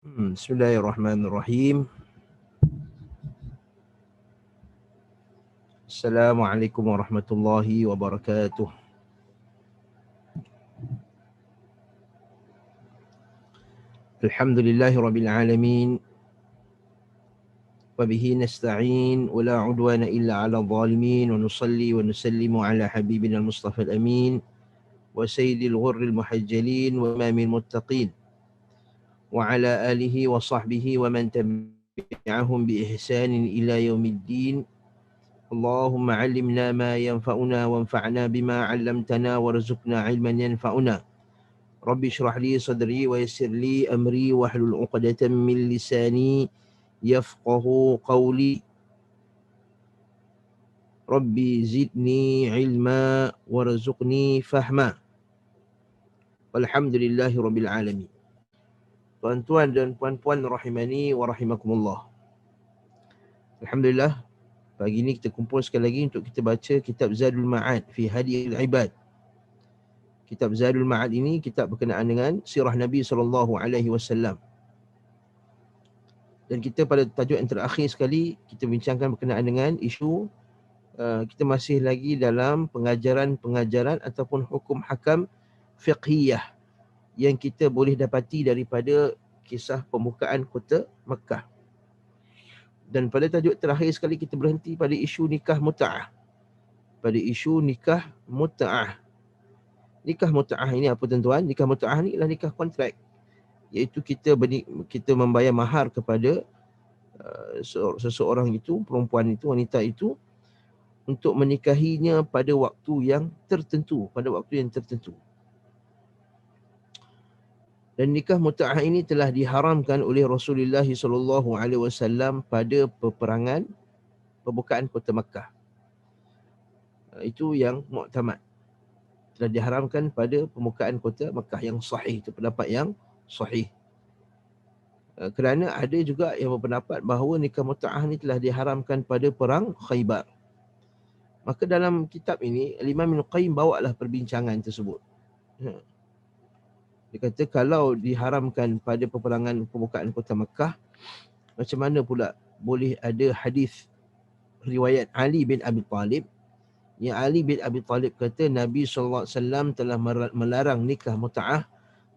Bismillahirrahmanirrahim. Assalamualaikum warahmatullahi wabarakatuh. Alhamdulillahi rabbil alamin. Wa bihi nasta'in wa la 'udwana illa 'alal zalimin wa nusalli wa nusallimu ala habibina al-mustafa al-amin wa sayyidil ghurril muhajjalin wa imamil muttaqin wa ala alihi wa sahbihi wa man tabi'ahum bi ihsanin ila yaumiddin. اللهم علمنا ما ينفعنا وانفعنا بما علمتنا وارزقنا علما ينفعنا رب اشرح لي صدري ويسر لي أمري واحلل عقدة من لساني يفقه قولي ربي زدني علما وارزقني فهما والحمد لله رب العالمين. Tuan-tuan dan puan-puan rahimani wa rahimakumullah. Alhamdulillah, pagi ini kita kumpul sekali lagi untuk kita baca kitab Zadul Ma'ad fi Hadiyil Ibad. Kitab Zadul Ma'ad ini kitab berkenaan dengan sirah Nabi SAW. Dan kita pada tajuk yang terakhir sekali, kita bincangkan berkenaan dengan isu kita masih lagi dalam pengajaran ataupun hukum hakam fiqhiyah yang kita boleh dapati daripada kisah pembukaan kota Makkah. Dan pada tajuk terakhir sekali kita berhenti pada isu nikah mut'ah. Nikah mut'ah ini apa tuan-tuan? Nikah mut'ah ni ialah nikah kontrak, iaitu kita membayar mahar kepada seseorang itu, perempuan itu, wanita itu, untuk menikahinya pada waktu yang tertentu. Dan nikah mut'ah ini telah diharamkan oleh Rasulullah SAW pada peperangan pembukaan kota Makkah. Itu yang muktamad. Telah diharamkan pada pembukaan kota Makkah, yang sahih, itu pendapat yang sahih. Kerana ada juga yang berpendapat bahawa nikah mut'ah ini telah diharamkan pada perang Khaybar. Maka dalam kitab ini Imam Ibn Qayyim bawalah perbincangan tersebut. Dia kata kalau diharamkan pada peperangan pembukaan kota Makkah, macam mana pula boleh ada hadis riwayat Ali bin Abi Talib, yang Ali bin Abi Talib kata Nabi SAW telah melarang nikah mut'ah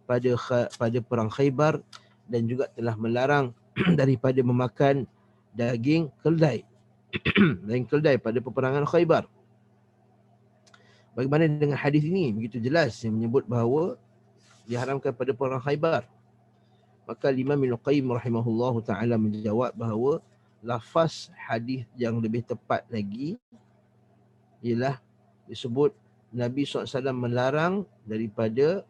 pada perang Khaybar, dan juga telah melarang daripada memakan daging keldai pada peperangan Khaybar. Bagaimana dengan hadis ini? Begitu jelas yang menyebut bahawa diharamkan pada perang Khaybar. Maka Imam Ibn Qayyim rahimahullahu ta'ala menjawab bahawa lafaz hadis yang lebih tepat lagi ialah disebut Nabi SAW melarang daripada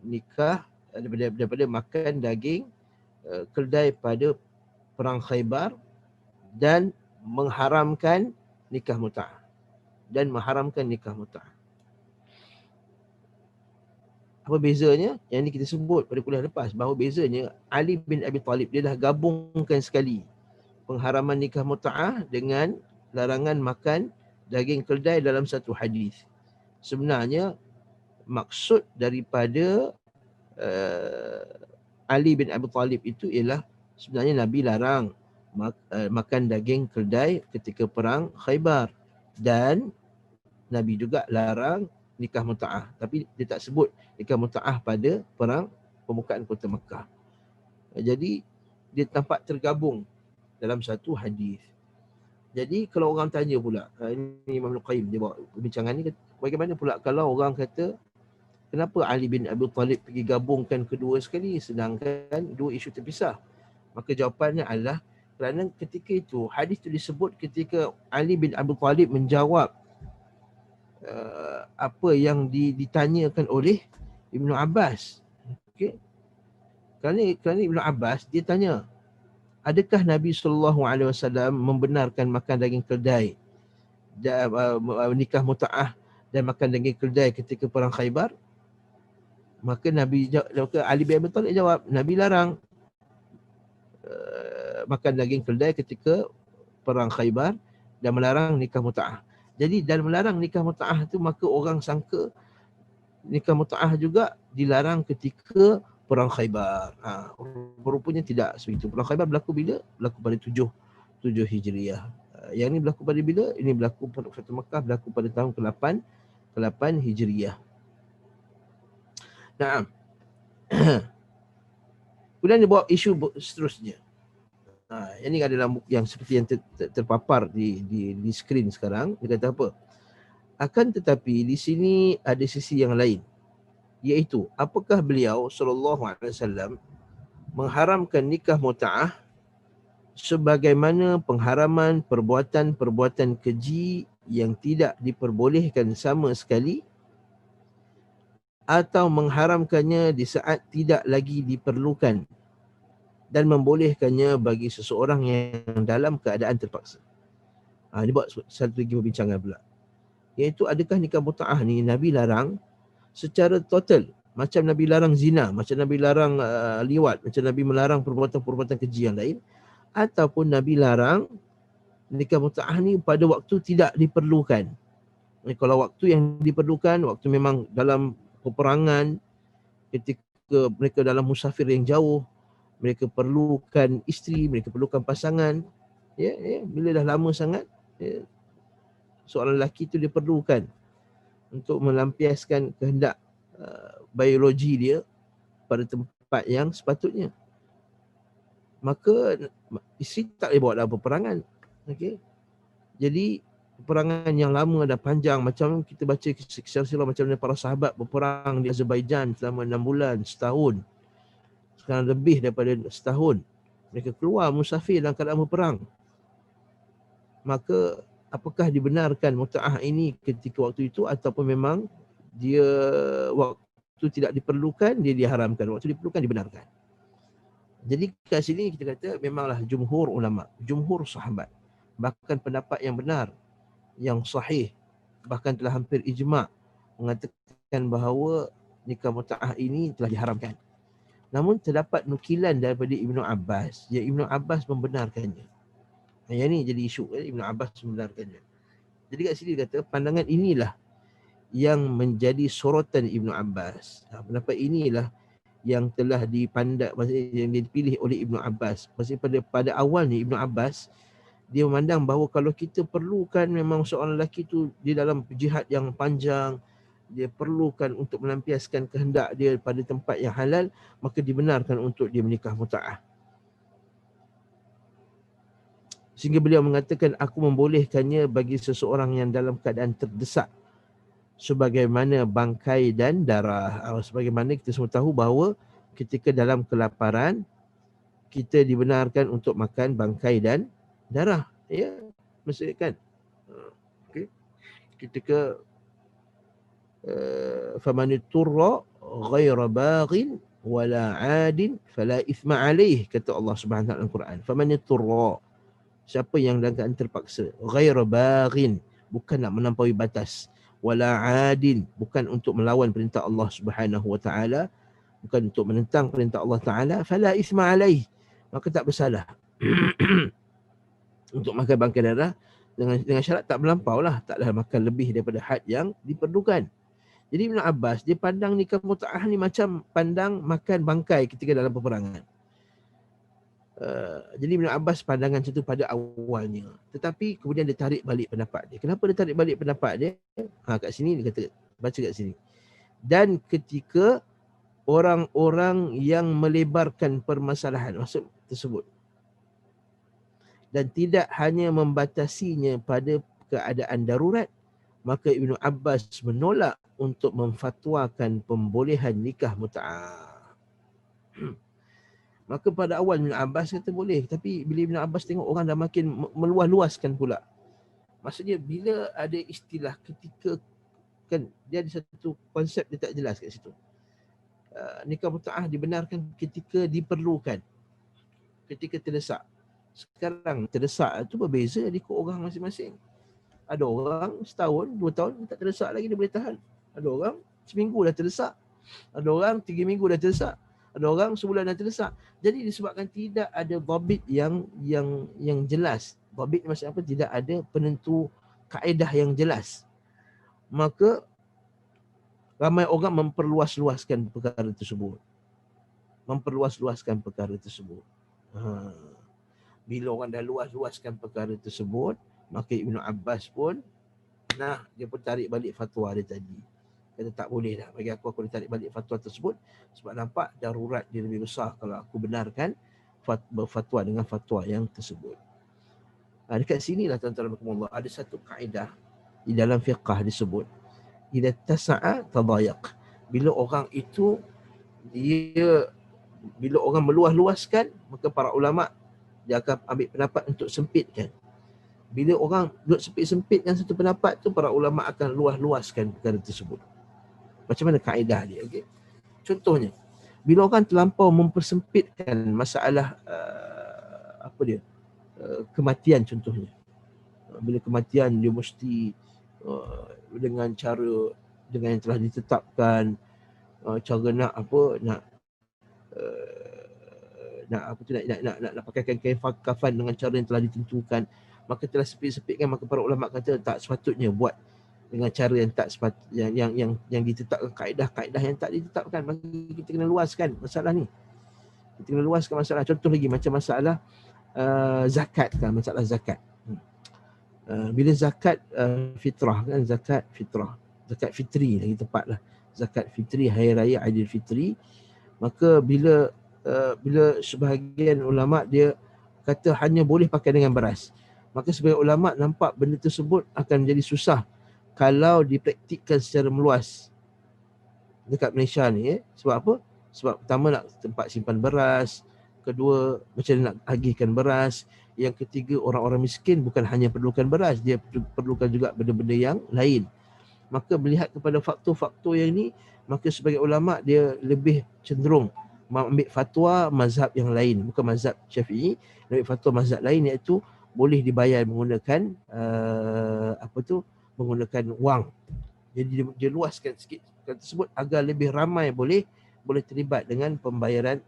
nikah, daripada makan daging keldai pada perang Khaybar, dan mengharamkan nikah mut'ah. Apa bezanya? Yang ini kita sebut pada kuliah lepas, bahawa bezanya Ali bin Abi Talib dia dah gabungkan sekali pengharaman nikah mut'ah dengan larangan makan daging keldai dalam satu hadis. Sebenarnya maksud daripada Ali bin Abi Talib itu ialah sebenarnya Nabi larang makan daging keldai ketika perang Khaybar, dan Nabi juga larang nikah mut'ah, tapi dia tak sebut nikah mut'ah pada perang pembukaan kota Makkah. Jadi dia tampak tergabung dalam satu hadis. Jadi kalau orang tanya pula, ini Imam Al-Qayyim dia bawa perbincangan ni, bagaimana pula kalau orang kata kenapa Ali bin Abi Talib pergi gabungkan kedua sekali sedangkan dua isu terpisah? Maka jawapannya adalah kerana ketika itu hadis itu disebut ketika Ali bin Abi Talib menjawab apa yang ditanyakan oleh Ibnu Abbas. Okey. Kerana Ibnu Abbas dia tanya, adakah Nabi SAW membenarkan makan daging keldai, nikah mut'ah dan makan daging keldai ketika perang Khaybar? Maka Ali bin Abi Talib jawab, Nabi larang makan daging keldai ketika perang Khaybar dan melarang nikah mut'ah. Jadi dalam melarang nikah mut'ah tu, maka orang sangka nikah mut'ah juga dilarang ketika Perang Khaybar. Rupanya tidak sebegitu. Perang Khaybar berlaku bila? Berlaku pada 7 Hijriah. Yang ni berlaku pada bila? Ini berlaku pada Fathu Makkah, berlaku pada tahun ke-8 Hijriah. Nah, kemudian dia bawa isu seterusnya. Yang ni adalah yang seperti yang terpapar di skrin sekarang. Dia kata apa? Akan tetapi di sini ada sisi yang lain, iaitu apakah beliau SAW mengharamkan nikah mut'ah sebagaimana pengharaman perbuatan-perbuatan keji yang tidak diperbolehkan sama sekali, atau mengharamkannya di saat tidak lagi diperlukan dan membolehkannya bagi seseorang yang dalam keadaan terpaksa. Dia buat satu lagi perbincangan pula, iaitu adakah nikah mut'ah ni Nabi larang secara total, macam Nabi larang zina, macam Nabi larang liwat, macam Nabi melarang perbuatan-perbuatan keji yang lain, ataupun Nabi larang nikah mut'ah ni pada waktu tidak diperlukan. Kalau waktu yang diperlukan, waktu memang dalam peperangan, ketika mereka dalam musafir yang jauh, mereka perlukan isteri, mereka perlukan pasangan, bila dah lama sangat, seorang lelaki tu dia perlukan untuk melampiaskan kehendak biologi dia pada tempat yang sepatutnya. Maka isteri tak boleh bawa dalam peperangan. Okey. Jadi peperangan yang lama dan panjang, macam kita baca kisah sirah macam mana para sahabat berperang di Azerbaijan selama 6 bulan, setahun. Sekarang lebih daripada setahun. Mereka keluar musafir dalam keadaan berperang. Maka apakah dibenarkan mut'ah ini ketika waktu itu, ataupun memang dia waktu tidak diperlukan dia diharamkan, waktu diperlukan dibenarkan. Jadi kat sini kita kata memanglah jumhur ulama, jumhur sahabat, bahkan pendapat yang benar, yang sahih, bahkan telah hampir ijma' mengatakan bahawa nikah mut'ah ini telah diharamkan. Namun terdapat nukilan daripada Ibnu Abbas, yang Ibnu Abbas membenarkannya. Yang ni jadi isu, Ibnu Abbas membenarkannya. Jadi kat sini dia kata pandangan inilah yang menjadi sorotan Ibnu Abbas. Pendapat inilah yang telah dipandang, yang dipilih oleh Ibnu Abbas. Maksudnya pada awalnya Ibnu Abbas dia memandang bahawa kalau kita perlukan memang seorang lelaki tu di dalam jihad yang panjang, dia perlukan untuk melampiaskan kehendak dia pada tempat yang halal, maka dibenarkan untuk dia menikah mut'ah. Sehingga beliau mengatakan, aku membolehkannya bagi seseorang yang dalam keadaan terdesak, sebagaimana bangkai dan darah. Sebagaimana kita semua tahu bahawa ketika dalam kelaparan, kita dibenarkan untuk makan bangkai dan darah. Ya, maksudnya kan. Okay. Ketika faman turra ghaira baghin wala 'adin fala ithma 'alaih, kata Allah Subhanahu wa taala dalam Quran. Faman turra, siapa yang dalam keadaan terpaksa, ghaira baghin, bukan nak melampaui batas, wala 'adin, bukan untuk melawan perintah Allah Subhanahu wa taala, bukan untuk menentang perintah Allah taala, fala ithma 'alaih, maka tak bersalah untuk makan bangkai darah, dengan syarat tak melampaulah, taklah makan lebih daripada had yang diperlukan. Jadi Ibn Abbas dia pandang nikah mut'ah ni macam pandang makan bangkai ketika dalam peperangan. Jadi Ibn Abbas pandangan macam tu pada awalnya. Tetapi kemudian dia tarik balik pendapat dia. Kenapa dia tarik balik pendapat dia? Kat sini dia kata, baca kat sini. Dan ketika orang-orang yang melebarkan permasalahan, maksud tersebut, dan tidak hanya membatasinya pada keadaan darurat, maka Ibn Abbas menolak untuk memfatwakan pembolehan nikah mut'ah. Maka pada awal Ibn Abbas kata boleh, tapi bila Ibn Abbas tengok orang dah makin meluas-luaskan pula. Maksudnya bila ada istilah ketika, kan dia ada satu konsep dia tak jelas kat situ. Nikah mut'ah dibenarkan ketika diperlukan, ketika terdesak. Sekarang terdesak tu berbeza ikut orang masing-masing. Ada orang setahun, 2 tahun tak terdesak lagi dia boleh tahan. Ada orang seminggu dah terdesak. Ada orang 3 minggu dah terdesak. Ada orang sebulan dah terdesak. Jadi disebabkan tidak ada dhabit yang jelas. Dhabit maksudnya apa? Tidak ada penentu kaedah yang jelas. Maka ramai orang memperluas-luaskan perkara tersebut. memperluas-luaskan perkara tersebut. Ha. Bila orang dah luas-luaskan perkara tersebut, maka Ibnu Abbas pun dia pun tarik balik fatwa dia tadi. Kata tak boleh dah, bagi aku dah tarik balik fatwa tersebut sebab nampak darurat dia lebih besar kalau aku benarkan berfatwa dengan fatwa yang tersebut. Dekat sinilah tuan-tuan Allah, ada satu kaedah di dalam fiqh disebut idza tasa'a tadayaq. Bila orang itu bila orang meluas-luaskan, maka para ulama dia akan ambil pendapat untuk sempitkan. Bila orang duduk sempit-sempitkan satu pendapat tu, para ulama akan luas-luaskan perkara tersebut. Macam mana kaedah dia? Okay? Contohnya, bila orang terlampau mempersempitkan masalah kematian contohnya. Bila kematian dia mesti dengan yang telah ditetapkan, cara nak pakaikan kain kafan dengan cara yang telah ditentukan, maka telah sepit-sepitkan, maka para ulama kata tak sepatutnya buat dengan cara yang tak yang ditetapkan, kaedah-kaedah yang tak ditetapkan. Maka kita kena luaskan masalah ni. Kita kena luaskan masalah. Contoh lagi macam masalah zakat kan, masalah zakat. Bila zakat fitrah kan, zakat fitri lagi tepatlah. Zakat fitri, hari raya Aidilfitri. Maka bila sebahagian ulama dia kata hanya boleh pakai dengan beras, maka sebahagian ulama nampak benda tersebut akan menjadi susah kalau dipraktikkan secara meluas dekat Malaysia ni. Sebab apa? Sebab pertama nak tempat simpan beras, kedua macam mana nak agihkan beras, yang ketiga orang-orang miskin bukan hanya perlukan beras, dia perlukan juga benda-benda yang lain. Maka melihat kepada faktor-faktor yang ni, maka sebagai ulama dia lebih cenderung mengambil fatwa mazhab yang lain, bukan mazhab Syafi'i, ambil fatwa mazhab lain, iaitu boleh dibayar menggunakan menggunakan wang. Jadi dia luaskan sikit tersebut agar lebih ramai boleh terlibat dengan pembayaran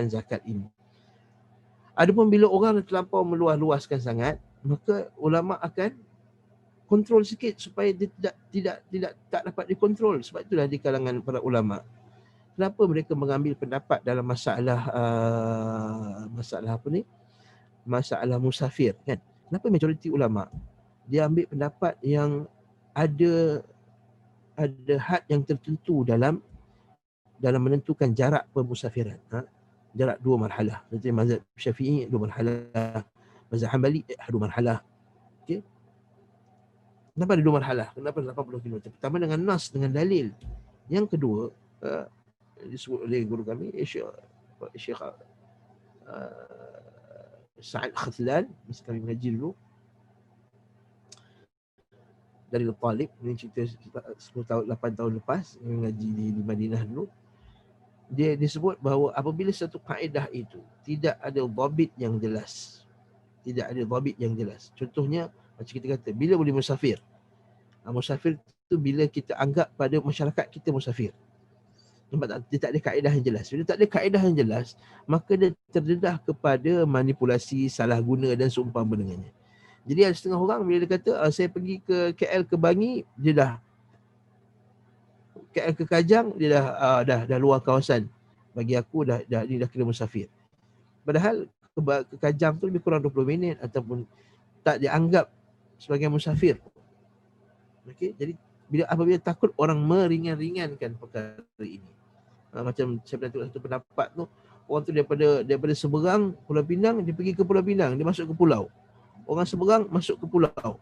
zakat ini. Adapun bila orang terlampau meluas-luaskan sangat, maka ulama akan kontrol sikit supaya dia tak dapat dikontrol. Sebab itulah di kalangan para ulama, kenapa mereka mengambil pendapat dalam masalah musafir kan? Kenapa majoriti ulama dia ambil pendapat yang ada had yang tertentu dalam menentukan jarak pemusafiran. Jarak 2 marhalah. Nanti mazhab Syafi'i 2 marhalah, mazhab Hanbali 1 marhalah. Okey. Kenapa ada 2 marhalah? Kenapa 80 km? Pertama dengan nas, dengan dalil. Yang kedua, disebut oleh guru kami Syekh Sa'ad Khazlan, masa kami mengaji dulu dari Talib, ini cerita 10 tahun 8 tahun lepas mengaji di Madinah dulu. Dia disebut bahawa apabila satu kaedah itu tidak ada dhabit yang jelas, contohnya macam kita kata bila boleh musafir. Musafir tu bila kita anggap pada masyarakat kita musafir. Nampak tak? Dia tak ada kaedah yang jelas. Bila tak ada kaedah yang jelas, maka dia terdedah kepada manipulasi, salah guna dan seumpama dengannya. Jadi ada setengah orang bila dia kata saya pergi ke KL ke Bangi, dia dah KL ke Kajang, dia dah luar kawasan. Bagi aku dah kena musafir. Padahal ke Kajang tu lebih kurang 20 minit ataupun tak dianggap sebagai musafir. Okey, jadi apabila takut orang meringan-ringankan perkara ini. Macam saya pernah tengok satu pendapat tu, orang tu daripada seberang Pulau Pinang, dia pergi ke Pulau Pinang, dia masuk ke pulau. Orang seberang masuk ke pulau.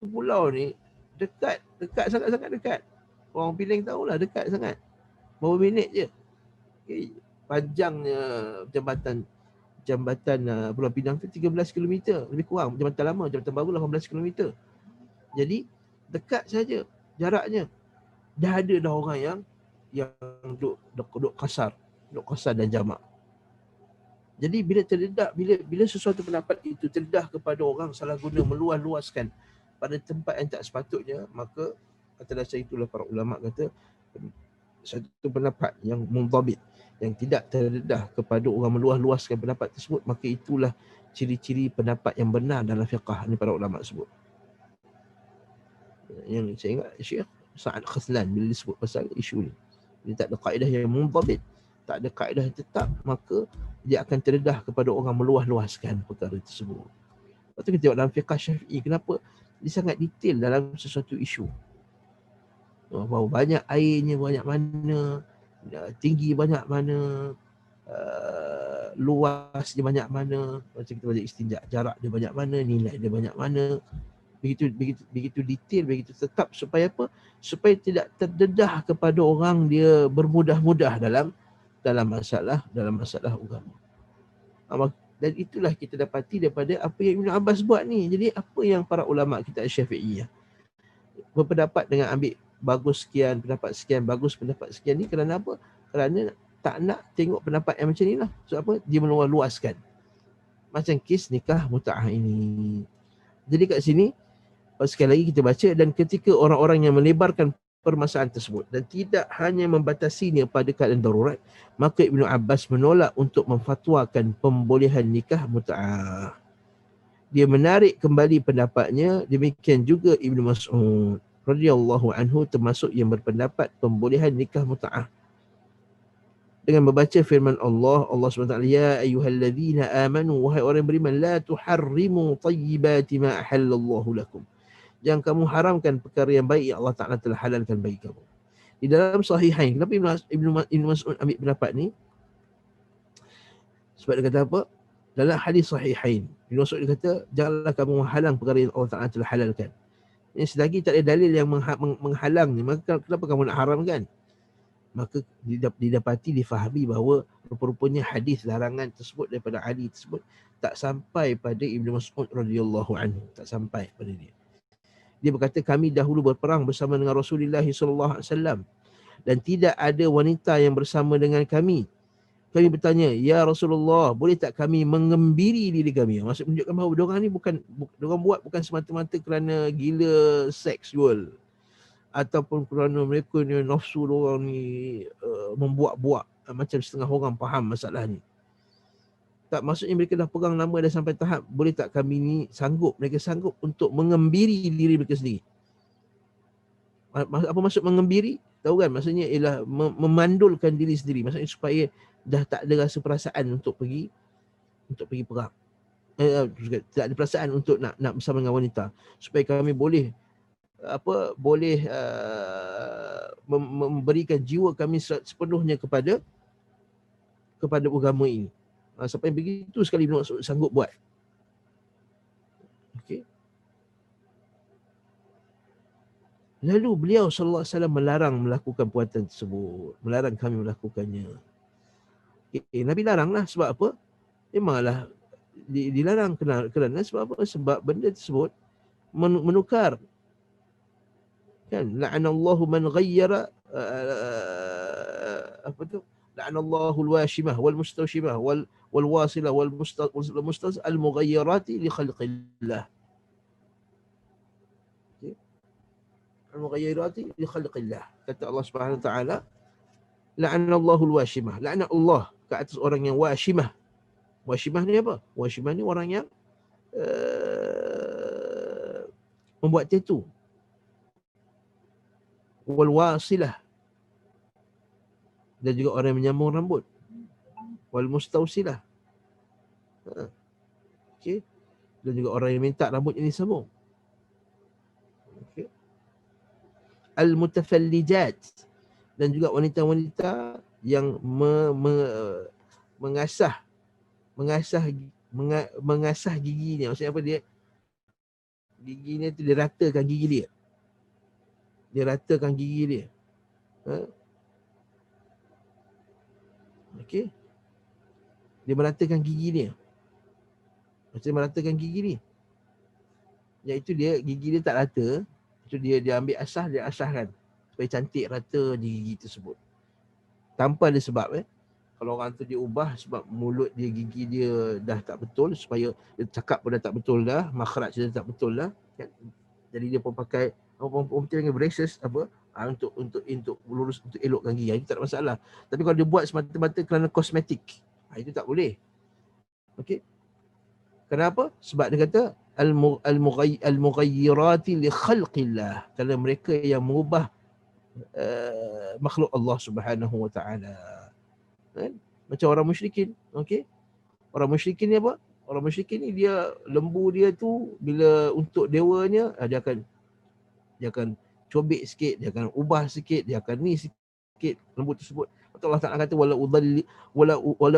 Pulau ni dekat sangat-sangat dekat. Orang Penang tahulah dekat sangat. Berapa minit je. Okay. Panjangnya jambatan Pulau Pinang tu 13 km. Lebih kurang. Jambatan lama, jambatan baru 18 km. Jadi dekat saja jaraknya. Dah ada orang yang duduk kasar dan jamak. Jadi bila sesuatu pendapat itu terdedah kepada orang salah guna, meluas-luaskan pada tempat yang tak sepatutnya, maka kata dasar itulah para ulama kata satu pendapat yang mundhabit, yang tidak terdedah kepada orang meluas-luaskan pendapat tersebut, maka itulah ciri-ciri pendapat yang benar dalam fiqh ni para ulama sebut. Yang saya ingat Syekh Sa'ad Khazlan bila disebut pasal isu ni, dia tak ada kaedah yang mundhabit, tak ada kaedah yang tetap, maka dia akan terdedah kepada orang meluas-luaskan perkara tersebut. Lepas tu kita tengok dalam fiqh Syafi'i, kenapa dia sangat detail dalam sesuatu isu. Bahawa banyak airnya banyak mana, tinggi banyak mana, luas dia banyak mana, macam kita baca istinja, jarak dia banyak mana, nilai dia banyak mana. Begitu detail, begitu tetap, supaya apa? Supaya tidak terdedah kepada orang dia bermudah-mudah dalam masalah agama. Dan itulah kita dapati daripada apa yang Ibn Abbas buat ni. Jadi apa yang para ulama kita Syafi'iyah berpendapat dengan ambil bagus sekian, pendapat sekian, bagus pendapat sekian ni kerana apa? Kerana tak nak tengok pendapat yang macam ni lah. Sebab apa? Dia meluaskan. Macam kes nikah muta'ah ini. Jadi kat sini, sekali lagi kita baca, dan ketika orang-orang yang melebarkan permasalahan tersebut dan tidak hanya membatasinya pada keadaan darurat, maka Ibnu Abbas menolak untuk memfatwakan pembolehan nikah mut'ah. Dia menarik kembali pendapatnya. Demikian juga Ibnu Mas'ud radhiyallahu anhu termasuk yang berpendapat pembolehan nikah mut'ah dengan membaca firman Allah SWT, ya ayyuhalladzina amanu, wahai orang yang beriman, la tuharrimu tayyibati ma ahallallahu lakum, jangan kamu haramkan perkara yang baik yang Allah Ta'ala telah halalkan bagi kamu. Di dalam Sahihain, kenapa Ibnu Mas'ud ambil pendapat ni? Sebab dia kata apa? Dalam hadis Sahihain, Ibnu Mas'ud dia kata, janganlah kamu menghalang perkara yang Allah Ta'ala telah halalkan. Ini selagi tak ada dalil yang menghalang ni, maka kenapa kamu nak haramkan? Maka didapati, difahami bahawa rupa-rupanya hadis larangan tersebut daripada Ali tersebut tak sampai pada Ibnu Mas'ud radhiyallahu anhu, tak sampai pada dia. Dia berkata, kami dahulu berperang bersama dengan Rasulullah SAW dan tidak ada wanita yang bersama dengan kami. Kami bertanya, ya Rasulullah, boleh tak kami mengembiri diri kami? Maksud menunjukkan bahawa diorang ni diorang buat bukan semata-mata kerana gila seksual ataupun kerana mereka ni nafsu diorang ni membuat-buat macam setengah orang faham masalah ni. Tak, maksudnya mereka dah pegang nama dah sampai tahap boleh tak kami ni mereka sanggup untuk mengembiri diri mereka sendiri. Apa maksud mengembiri? Tahu kan, maksudnya ialah memandulkan diri sendiri. Maksudnya supaya dah tak ada rasa perasaan untuk pergi perang. Tak ada perasaan untuk nak bersama dengan wanita, supaya kami boleh memberikan jiwa kami sepenuhnya kepada agama ini. Sampai begitu sekali Ibnu Mas'ud sanggup buat. Okey. Lalu beliau sallallahu alaihi wasallam melarang melakukan perbuatan tersebut, melarang kami melakukannya. Nabi laranglah, sebab apa? Memanglah dilarang kerana sebab apa? Sebab benda tersebut menukar. Kan, la'anallahu man ghayyara la'anallahu al-washimah wal mustawshimah wal wasilah wal mustaz al mughayyirati li khalqillah. Al mughayyirati li khalqillah. Kata Allah Subhanahu wa taala, la'anallahu al-washimah, la'na Allah ke atas orang yang washimah. Washimah ni apa? Washimah ni orang yang membuat tattoo. Wal wasilah, dan juga orang yang menyambung rambut. Wal mustausilah, okey, dan juga orang yang minta rambutnya disambung. Okey. Al mutafallijat, dan juga wanita-wanita yang mengasah giginya. Maksudnya apa? Giginya tu dia ratakan gigi dia. Dia ratakan gigi dia. Okey. Dia meratakan gigi dia. Macam meratakan gigi ni, iaitu dia gigi dia tak rata. Itu dia ambil asah, dia asahkan supaya cantik rata gigi tersebut. Tanpa ada sebab. Kalau orang tu dia ubah sebab mulut dia, gigi dia dah tak betul, supaya dia cakap pun dah tak betul dah, makhraj dia tak betul dah. Jadi dia pun pakai orang panggil braces untuk lurus, untuk elokkan gigi. Itu tak ada masalah. Tapi kalau dia buat semata-mata kerana kosmetik, itu tak boleh. Okey. Kenapa? Sebab dia kata al-mughayyirati li khalqillah, kerana mereka yang mengubah makhluk Allah Subhanahu wa taala. kan? Macam orang musyrikin. Okey. Orang musyrikin ni apa? Orang musyrikin ni dia lembu dia tu bila untuk dewanya dia akan cobek sikit, dia akan ubah sikit, dia akan ni sikit lembu tersebut. Allah Ta'ala kata wala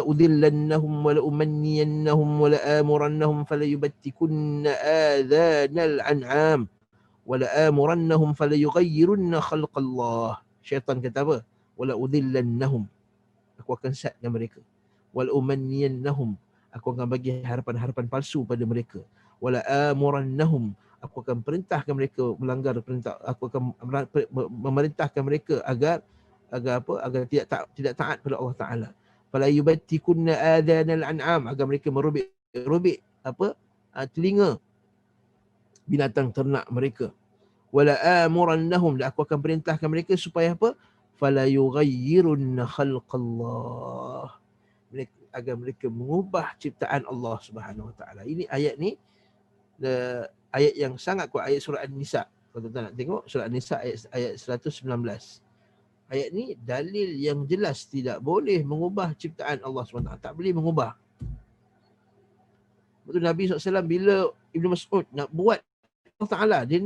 udhillannahum wala umanniyannahum wala amurannahum falayubattikunna adhanal an'am wala amurannahum falayughayyirunna khalqallah. Syaitan kata apa? Wala udhillannahum, aku akan sesatkan mereka. Wala umanniyannahum, aku akan bagi harapan-harapan palsu pada mereka. Wala amurannahum, aku akan perintahkan mereka melanggar perintah, aku akan memerintahkan mereka agar apa? Agar tidak taat pada Allah Taala. Fala yubattikunna adhanal an'am, agar mereka merobek apa? Telinga binatang ternak mereka. Wala amurannahum, dan aku akan perintahkan mereka supaya apa? Fala yughayyirunna khalqallah, agar mereka mengubah ciptaan Allah Subhanahu Wa Taala. Ini ayat ni ayat yang sangat kuat, ayat surah An-Nisa. Kalau tuan nak tengok surah An-Nisa ayat 119. Ayat ni dalil yang jelas tidak boleh mengubah ciptaan Allah SWT. Tak boleh mengubah. Betul Nabi SAW bila Ibnu Mas'ud nak buat Allah Ta'ala, dia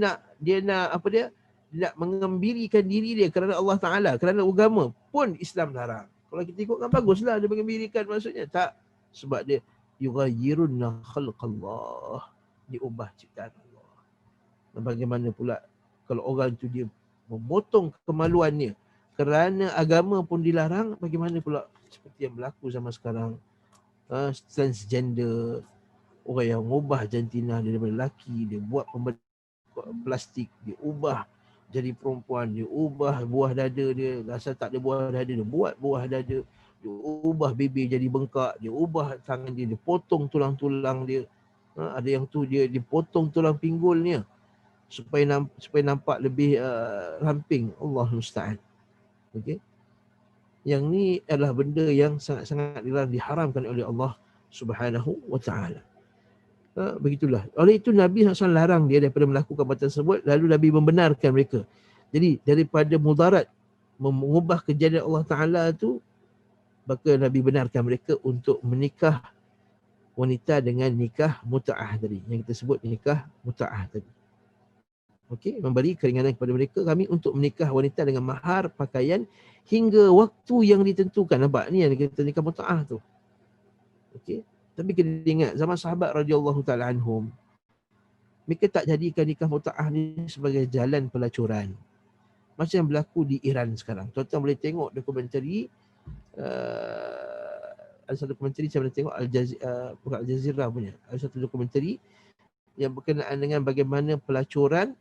nak apa dia? Dia nak mengembirikan diri dia kerana Allah Ta'ala, kerana agama pun Islam larang. Kalau kita ikutkan baguslah dia mengembirikan, maksudnya tak. Sebab dia yughayyirunna khalqallah, diubah ciptaan Allah. Dan bagaimana pula kalau orang tu dia memotong kemaluannya kerana agama pun dilarang, bagaimana pula seperti yang berlaku zaman sekarang, transgender, orang yang mengubah jantina dia daripada lelaki, dia buat plastik, dia ubah jadi perempuan, dia ubah buah dada dia, rasa tak ada buah dada, dia buat buah dada, dia ubah bibir jadi bengkak, dia ubah tangan dia, dia potong tulang-tulang dia, ada yang tu dia dipotong tulang pinggulnya supaya nampak lebih ramping. Allah musta'an. Okey. Yang ni adalah benda yang sangat-sangat diharamkan oleh Allah Subhanahu Wa Taala. Begitulah. Oleh itu Nabi SAW larang dia daripada melakukan perbuatan tersebut, lalu Nabi membenarkan mereka. Jadi daripada mudarat mengubah kejadian Allah Ta'ala tu, maka Nabi benarkan mereka untuk menikah wanita dengan nikah muta'ah tadi, yang kita sebut nikah muta'ah tadi. Okey, memberi keringanan kepada mereka kami untuk menikah wanita dengan mahar pakaian hingga waktu yang ditentukan. Nampak ni yang kita nikah muta'ah tu. Okey. Tapi kena ingat zaman sahabat radhiyallahu taala anhum, mereka tak jadikan nikah muta'ah ni sebagai jalan pelacuran macam yang berlaku di Iran sekarang. Tuan-tuan boleh tengok dokumentari, ada satu dokumentari saya pernah tengok bukan Al Jazeera punya. Ada satu dokumentari yang berkenaan dengan bagaimana pelacuran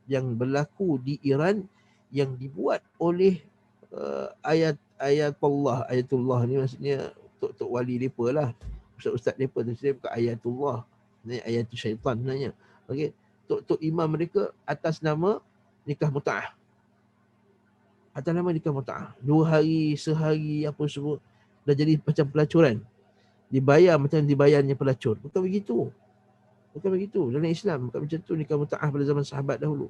yang berlaku di Iran yang dibuat oleh Ayatullah ni, maksudnya tok wali mereka lah, ustaz-ustaz mereka tu, dia bukan Ayatullah, ni Ayatul Syaitan sebenarnya. Okey, tok imam mereka atas nama nikah muta'ah. Atas nama nikah muta'ah. 2 hari, sehari apa semua dah jadi macam pelacuran. Dibayar macam dibayarnya pelacur. Bukan begitu. Bukan begitu. Dalam Islam bukan macam tu nikah muta'ah pada zaman sahabat dahulu.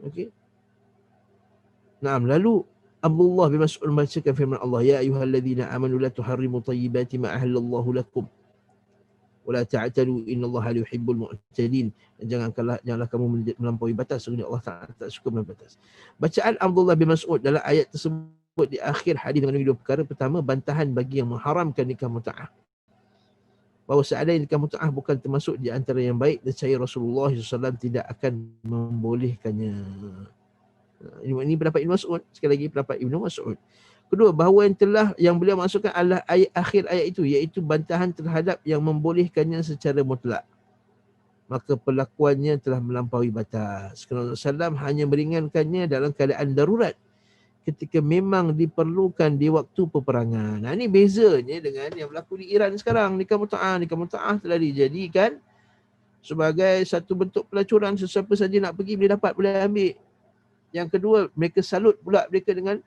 Okey. Naam, lalu Abdullah bin Mas'ud membacakan firman Allah, ya ayyuhalladzina amanu la tuharrimu tayyibati ma ahallallahu lakum wa la ta'tadu innallaha la yuhibbul mu'tadin. Janganlah kamu melampaui batas, sesungguhnya Allah tak suka melampaui batas. Bacaan Abdullah bin Mas'ud dalam ayat tersebut di akhir hadis dengan 2 perkara. Pertama, bantahan bagi yang mengharamkan nikah muta'ah, bahawa seandainya nikah muta'ah bukan termasuk di antara yang baik, dan saya Rasulullah SAW tidak akan membolehkannya. Ini pendapat Ibn Mas'ud. Sekali lagi pendapat Ibn Mas'ud. Kedua, bahawa yang beliau maksudkan adalah akhir ayat itu, iaitu bantahan terhadap yang membolehkannya secara mutlak, maka perlakuannya telah melampaui batas. Kerana Rasulullah SAW hanya meringankannya dalam keadaan darurat, ketika memang diperlukan di waktu peperangan. Nah, ini bezanya dengan yang berlaku di Iran sekarang. Nikah muta'ah telah dijadikan sebagai satu bentuk pelacuran. Sesiapa saja nak pergi boleh dapat, boleh ambil. Yang kedua, mereka salut pula mereka dengan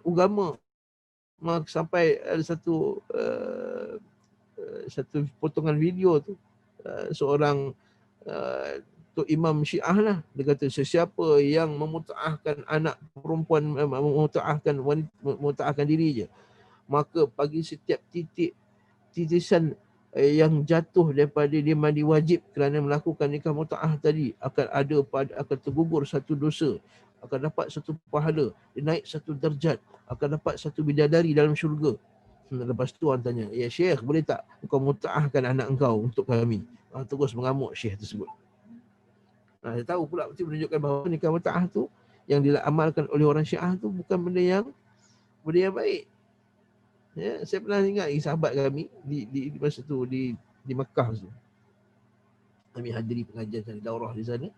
agama. Sampai ada satu potongan video tu, seorang Tok Imam Syiah lah, dia kata sesiapa yang memuta'ahkan anak perempuan, memuta'ahkan diri je, maka bagi setiap titik titisan yang jatuh daripada dia mandi wajib kerana melakukan nikah mut'ah tadi akan tergugur satu dosa, akan dapat satu pahala, dia naik satu darjat, akan dapat satu bidadari dalam syurga. Lepas tu orang tanya, ya Syekh, boleh tak kau mut'ahkan anak engkau untuk kami? Terus mengamuk Syekh tersebut. Dia tahu pula betul menunjukkan bahawa nikah mut'ah tu yang diamalkan oleh orang Syiah tu bukan benda yang baik. Ya, saya pernah ingat sahabat kami di masa tu di Mekah tu. Kami hadiri pengajian sana, daurah di sana.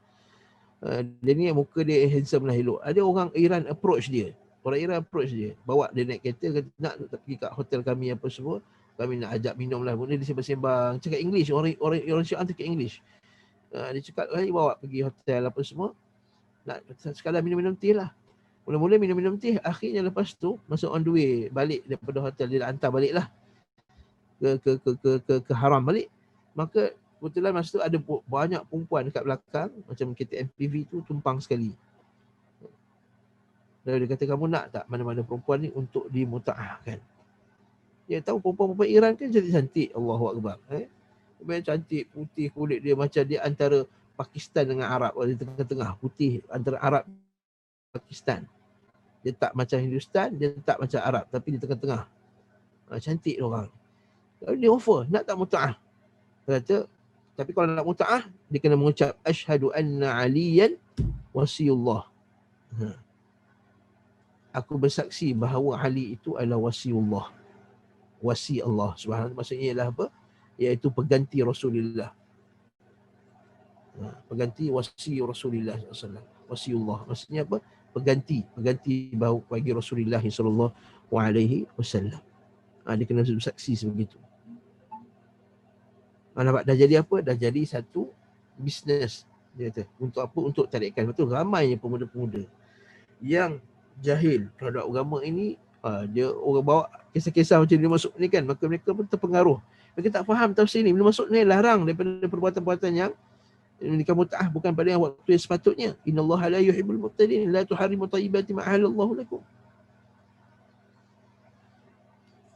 Dia ni muka dia handsome lah, elok. Ada orang Iran approach dia. Orang Iran approach dia. Bawa dia naik kereta, kata nak pergi kat hotel kami apa semua. Kami nak ajak minum lah. Dia sembang-sembang. Cakap English. Orang Syiah cakap English. Dia cakap, bawa pergi hotel apa semua. Nak sekadar minum-minum teh lah. Mula-mula minum-minum teh, akhirnya lepas tu masuk on the way balik daripada hotel, dia dah hantar balik lah ke haram balik. Maka kebetulan masa tu ada banyak perempuan dekat belakang, macam kereta MPV tu tumpang sekali. Lalu dia kata, kamu nak tak mana-mana perempuan ni untuk dimuta'ahkan? Dia tahu perempuan-perempuan Iran kan cantik-cantik, Allahu Akbar. Dia cantik, putih kulit dia, macam dia antara Pakistan dengan Arab, di tengah-tengah, putih antara Arab Pakistan. Dia tak macam Hindustan, dia tak macam Arab, tapi di tengah-tengah. Cantik orang. Lalu dia offer, nak tak muta'ah? Dia kata, tapi kalau nak muta'ah, dia kena mengucap asyhadu anna aliyan wasiyullah. Aku bersaksi bahawa Ali itu adalah wasiullah. Wasi Allah Subhanahu. Maksudnya ialah apa? Iaitu pengganti Rasulullah. Pengganti wasi Rasulullah SAW. Wasiullah. Maksudnya apa? Pengganti bagi Rasulullah sallallahu alaihi wasallam. Dia kena bersaksi sebegitu. Nampak dah jadi apa? Dah jadi satu bisnes. Dia kata, untuk apa? Untuk tarikan. Betul, ramainya pemuda-pemuda yang jahil terhadap agama ini. Dia orang bawa kisah-kisah macam dia masuk ni kan, maka mereka pun terpengaruh. Mereka tak faham tafsir ni. Bila masuk ni larang daripada perbuatan-perbuatan yang nikah mut'ah bukan pada yang waktu yang sepatutnya. Innallaha la yuhibbul mu'tadin, la tuharrimu thayyibati ma ahallallahu lakum.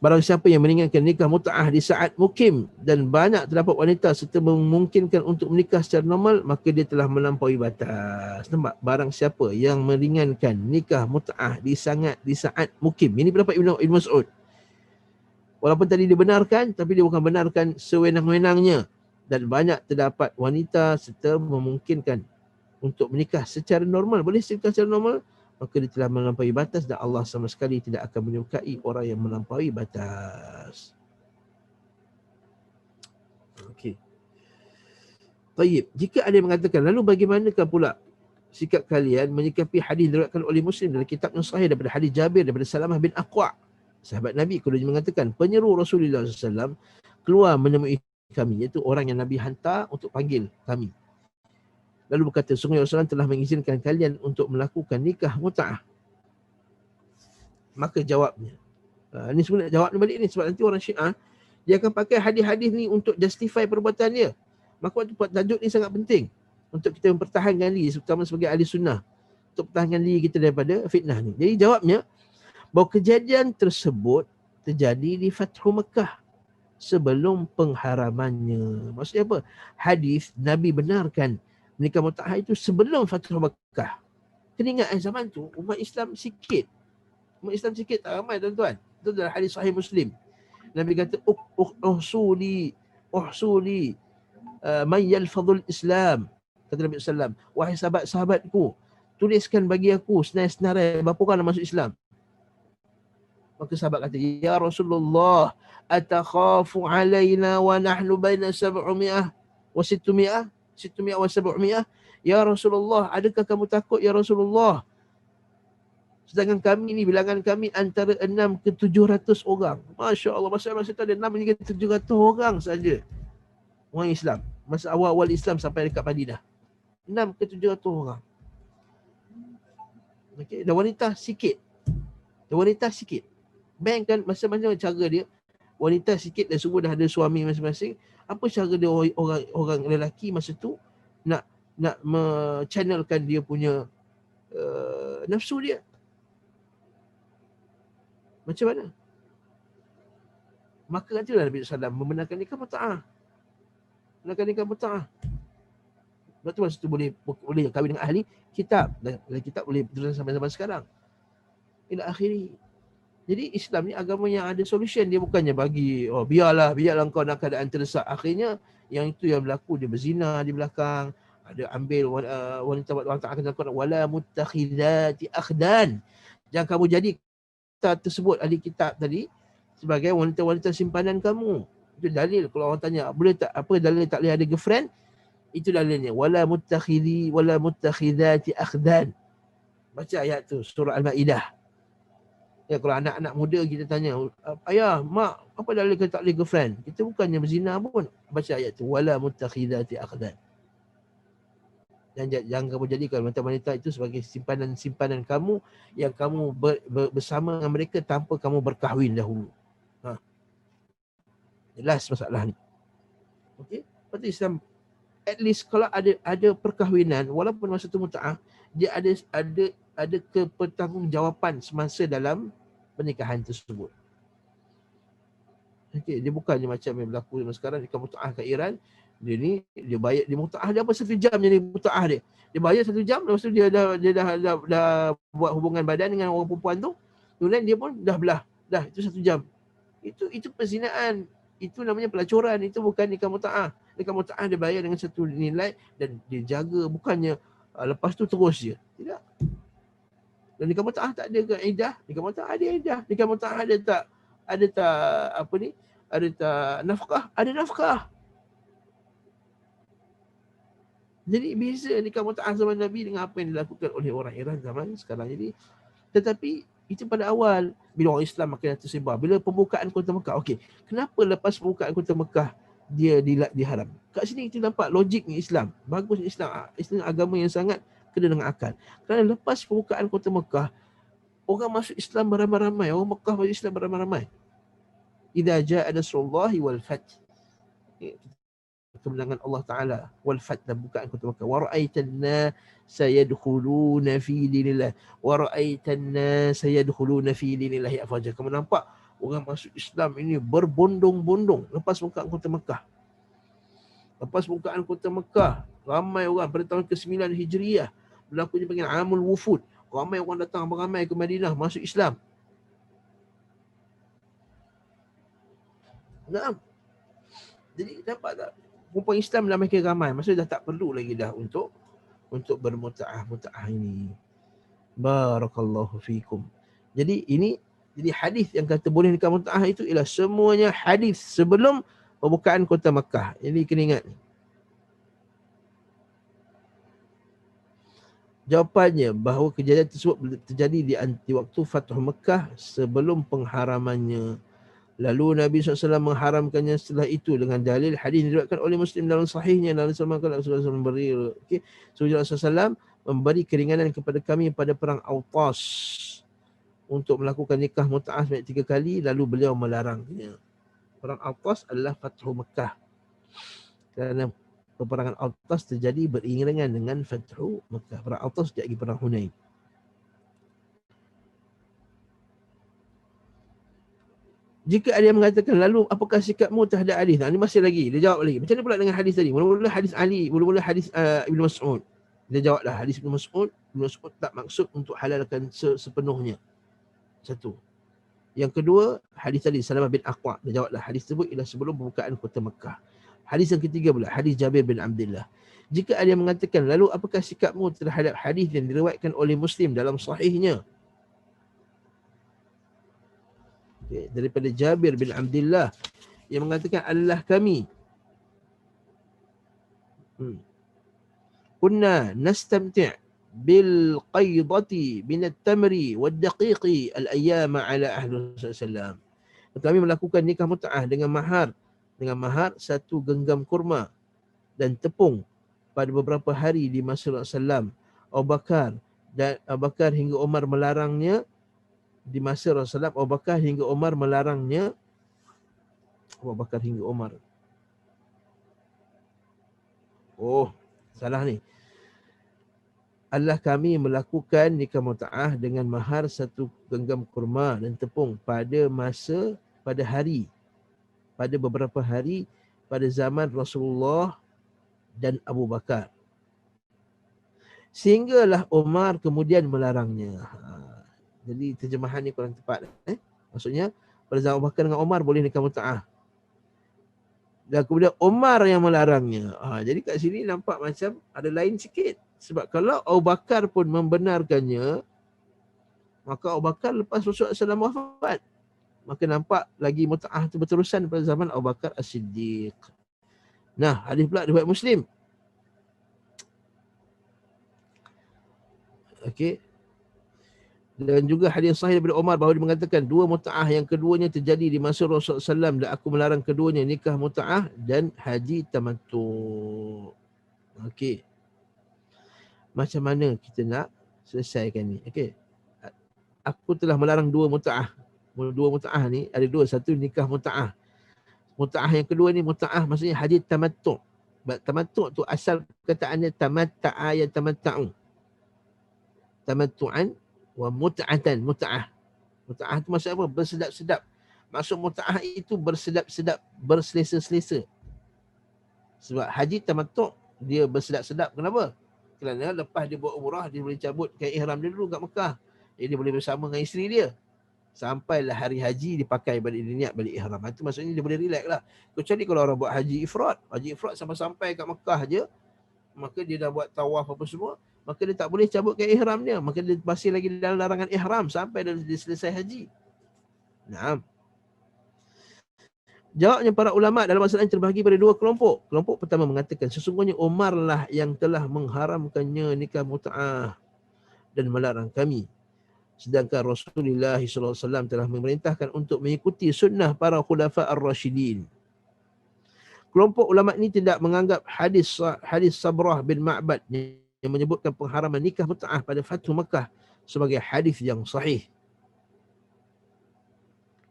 Barang siapa yang meninggalkan nikah mut'ah di saat mukim dan banyak terdapat wanita serta memungkinkan untuk menikah secara normal, maka dia telah melampaui batas. Nampak? Barang siapa yang meringankan nikah mut'ah di saat mukim. Ini pendapat Ibn Mas'ud. Walaupun tadi dibenarkan, tapi dia bukan benarkan sewenang-wenangnya. Dan banyak terdapat wanita serta memungkinkan untuk menikah secara normal. Boleh menikah secara normal, maka dia telah melampaui batas dan Allah sama sekali tidak akan menyukai orang yang melampaui batas. Okey. Baik, jika ada yang mengatakan, lalu bagaimanakah pula sikap kalian menyikapi hadis diriwayatkan oleh Muslim dalam kitab yang sahih daripada hadis Jabir daripada Salamah bin Aqwa, sahabat Nabi, keduanya mengatakan, penyeru Rasulullah SAW keluar menemui kami, iaitu orang yang Nabi hantar untuk panggil kami. Lalu berkata, sungguh Rasulullah telah mengizinkan kalian untuk melakukan nikah mut'ah. Maka jawabnya, ini sebenarnya jawab ni balik ni, sebab nanti orang Syiah dia akan pakai hadis-hadis ni untuk justify perbuatan dia. Maka waktu buat tajuk ni sangat penting untuk kita mempertahankan diri, terutama sebagai ahli sunnah, untuk pertahankan diri kita daripada fitnah ni. Jadi jawabnya, bahawa kejadian tersebut terjadi di Fathu Mekah sebelum pengharamannya. Maksudnya apa? Hadis Nabi benarkan nikah mut'ah itu sebelum Fathu Mekah. Kena ingat zaman tu umat Islam sikit. Umat Islam sikit, tak ramai tuan-tuan. Itu dalam hadis sahih Muslim. Nabi kata, uhsuli man yalfadhul Islam. Kata Nabi SAW, wahai sahabat-sahabatku, tuliskan bagi aku senarai-senarai berapa orang nak masuk Islam. Maka sahabat kata, ya Rasulullah, atakhafu alaina wa nahnu baina 700 wa 600 wa 700. Ya Rasulullah, adakah kamu takut ya Rasulullah? Sedangkan kami ni, bilangan kami antara 6 ke 700 orang. Masya Allah, masa itu ada 6 hingga 700 orang saja orang Islam. Masa awal-awal Islam sampai dekat Madinah. 6 ke 700 orang. Okay. Dan wanita sikit. Bayangkan macam-macam cara dia. Wanita sikit dan semua dah ada suami masing-masing. Apa cara dia orang lelaki masa tu nak channelkan dia punya nafsu dia? Macam mana? Maka itulah Nabi SAW membenarkan nikah mut'ah. Benarkan nikah mut'ah. Lepas tu masa tu boleh kahwin dengan ahli kitab. Dan ahli kitab boleh terus sampai zaman sekarang. Ila akhiri. Jadi Islam ni agama yang ada solution. Dia bukannya bagi, biarlah kau dalam keadaan terdesak. Akhirnya yang itu yang berlaku, dia berzina di belakang. Ada ambil wanita akan dalam wala muttakhidati akhdan. Jangan kamu jadi kita tersebut ahli kitab tadi sebagai wanita-wanita simpanan kamu. Itu dalil. Kalau orang tanya, boleh tak, apa dalil tak boleh ada girlfriend? Itu dalilnya. Wala muttakhidati akhdan. Baca ayat tu, surah Al-Ma'idah. Ya, kalau anak-anak muda kita tanya, ayah, mak, apa dalil kita tak boleh girlfriend? Kita bukannya berzina pun. Baca ayat tu, wala muttakhidati akhdan. Dan jangan kamu jadikan wanita-wanita itu sebagai simpanan kamu yang kamu bersama dengan mereka tanpa kamu berkahwin dahulu. Jelas masalah ni. Okey, berarti Islam at least kalau ada perkahwinan walaupun masa tu mut'ah, dia ada kepertanggungjawapan semasa dalam pernikahan tersebut. Okey, dia bukannya macam yang berlaku sekarang nikah mut'ah kat Iran. Dia bayar, dia mut'ah dia apa 1 jam je ni mut'ah dia. Dia bayar 1 jam, lepas tu dia dah buat hubungan badan dengan orang perempuan tu. Kemudian dia pun dah belah. Dah itu 1 jam. Itu perzinaan. Itu namanya pelacuran. Itu bukan nikah mut'ah. Nikah mut'ah dia bayar dengan satu nilai dan dia jaga, bukannya lepas tu terus je. Tidak. Dan nikah mut'ah tak ada ke iddah? Nikah mut'ah ada iddah. Nikah mut'ah ada tak apa ni? Ada tak nafkah? Ada nafkah. Jadi beza nikah mut'ah zaman Nabi dengan apa yang dilakukan oleh orang Iran zaman sekarang. Jadi tetapi itu pada awal bila orang Islam makin tersebar. Bila pembukaan kota Mekah. Okey, kenapa lepas pembukaan kota Mekah dia diharam? Kat sini kita nampak logiknya Islam. Bagus Islam. Islam agama yang sangat kena dengan akal. Kerana lepas pembukaan kota Mekah, orang masuk Islam beramai-ramai. Orang Mekah masuk Islam beramai-ramai. Idza jaa nasrullahi wal fath. Kemenangan Allah Ta'ala wal fath dan bukaan kota Mekah. Wa ra'aitan nasa yadkhuluna fi dinillah. Wa ra'aitan nasa yadkhuluna fi dinillah afwaja. Kamu nampak orang masuk Islam ini berbondong-bondong lepas bukaan kota Mekah. Lepas bukaan kota Mekah, ramai orang pada tahun ke-9 Hijriah. Berlaku dia panggil Amul Wufud. Ramai orang datang beramai ke Madinah masuk Islam. Nah, jadi nampak tak? Perempuan Islam dah makin ramai. Maksudnya dah tak perlu lagi dah untuk bermuta'ah ini. Barakallahu fikum. Jadi hadis yang kata boleh nikah muta'ah itu ialah semuanya hadis sebelum pembukaan kota Mekah. Jadi kena ingat. Jawapannya bahawa kejadian tersebut terjadi di waktu Fathu Mekah sebelum pengharamannya. Lalu Nabi SAW mengharamkannya setelah itu dengan dalil hadis diriwayatkan oleh Muslim dalam sahihnya. Lalu Rasulullah SAW memberi, Rasulullah SAW memberi keringanan kepada kami pada perang Autas untuk melakukan nikah mut'ah sebanyak 3 kali, lalu beliau melarangnya. Perang Autas adalah Fathu Mekah. Kerana peperangan Autas terjadi beriringan dengan Fathu Mekah. Perang Autas sekejap lagi perang Hunain. Jika ada yang mengatakan, lalu apakah sikapmu terhadap hadis? Ini masih lagi. Dia jawab lagi. Macam mana pula dengan hadis tadi? Mula-mula hadis Ali, mula-mula hadis Ibn Mas'ud. Dia jawablah hadis Ibn Mas'ud tak maksud untuk halalkan sepenuhnya. Satu. Yang kedua, hadis tadi Salamah bin Aqwa. Dia jawablah hadis tersebut ialah sebelum pembukaan kota Mekah. Hadis yang ketiga pula, hadis Jabir bin Abdullah. Jika ada yang mengatakan, lalu apakah sikapmu terhadap hadis yang diriwayatkan oleh Muslim dalam sahihnya? Daripada Jabir bin Abdullah yang mengatakan Allah kami kunna nastamti' bil qaidati min at-tamri wad daqiqi al ayyam ala ahli sallam. Kami melakukan nikah mut'ah dengan mahar satu genggam kurma dan tepung pada beberapa hari di masa Rasulullah SAW. Abu Bakar hingga Umar melarangnya. Di masa Rasulullah Abu Bakar hingga Umar melarangnya. Abu Bakar hingga Umar. Salah ni. Allah kami melakukan nikah mut'ah dengan mahar satu genggam kurma dan tepung pada hari pada beberapa hari pada zaman Rasulullah dan Abu Bakar. Sehinggalah Umar kemudian melarangnya. Jadi terjemahan ni kurang tepat. Maksudnya pada zaman Abu Bakar dengan Umar boleh nikah mut'ah. Dan kemudian Umar yang melarangnya. Jadi kat sini nampak macam ada lain sikit. Sebab kalau Abu Bakar pun membenarkannya, maka Abu Bakar lepas Rasulullah SAW wafat. Maka nampak lagi mut'ah itu berterusan pada zaman Abu Bakar As-Siddiq. Nah, hadis pula riwayat Muslim. Okey. Dan juga hadis sahih daripada Umar bahawa dia mengatakan dua mut'ah yang keduanya terjadi di masa Rasulullah SAW dan aku melarang keduanya, nikah mut'ah dan haji tamattu'. Okey. Macam mana kita nak selesaikan ni? Okey. Aku telah melarang dua mut'ah. Dua mut'ah ni ada dua. Satu nikah mut'ah. Mut'ah yang kedua ni mut'ah maksudnya haji tamattu'. Tamattu' tu asal perkataannya tamatta'a ya tamatta'u. Tamattu'an wa mut'atan, mut'ah. Mut'ah tu maksud apa? Bersedap-sedap. Maksud mut'ah itu bersedap-sedap, berselesa-selesa. Sebab haji tamattu' dia bersedap-sedap. Kenapa? Kerana lepas dia buat umrah, dia boleh cabut kain ihram dia dulu kat Mekah. Jadi dia boleh bersama dengan isteri dia. Sampailah hari haji dia pakai balik, dia niat balik ihram. Itu maksudnya dia boleh relax lah. Kecuali kalau orang buat haji ifrat. Haji ifrat sampai-sampai kat Mekah je, maka dia dah buat tawaf apa semua, maka dia tak boleh cabut kain ihram dia. Maka dia masih lagi dalam larangan ihram sampai dia selesai haji. Naam. Jawabnya para ulama dalam masalah ini terbahagi pada dua kelompok. Kelompok pertama mengatakan sesungguhnya Umar lah yang telah mengharamkannya nikah mut'ah dan melarang kami. Sedangkan Rasulullah SAW telah memerintahkan untuk mengikuti sunnah para khulafa ar-rasyidin. Kelompok ulama ini tidak menganggap hadis Sabrah bin Ma'bad yang menyebutkan pengharaman nikah mut'ah pada Fathu Mekah sebagai hadis yang sahih.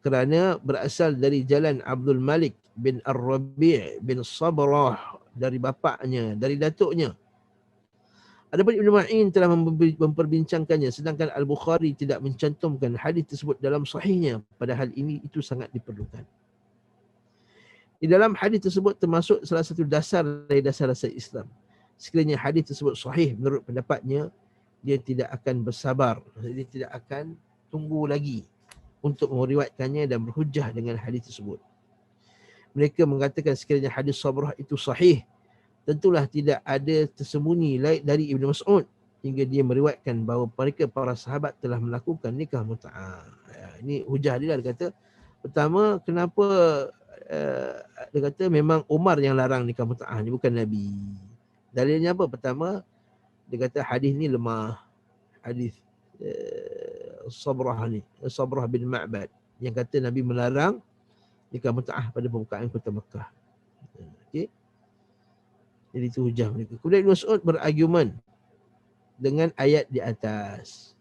Kerana berasal dari jalan Abdul Malik bin Ar-Rabi' bin Sabrah dari bapaknya, dari datuknya. Adapun Ibn Ma'in telah memperbincangkannya, sedangkan Al-Bukhari tidak mencantumkan hadis tersebut dalam sahihnya, padahal ini itu sangat diperlukan. Di dalam hadis tersebut termasuk salah satu dasar dari dasar-dasar Islam. Sekiranya hadis tersebut sahih menurut pendapatnya, dia tidak akan bersabar, dia tidak akan tunggu lagi untuk meriwayatkannya dan berhujjah dengan hadis tersebut. Mereka mengatakan sekiranya hadis Sabrah itu sahih, tentulah tidak ada tersembunyi dari Ibn Mas'ud hingga dia meriwayatkan bahawa mereka para sahabat telah melakukan nikah mut'ah. Ini hujah dia lah. Dia kata, pertama, kenapa dia kata memang Umar yang larang nikah mut'ah ni, bukan Nabi. Dalilnya apa? Pertama, dia kata hadis ni lemah. Hadis Sabrah ni, Sabrah bin Ma'bad yang kata Nabi melarang nikah mut'ah pada pembukaan kota Mekah. Okey. Jadi itu hujah mereka. Kemudian Ibn Mas'ud berargumen dengan ayat di atas.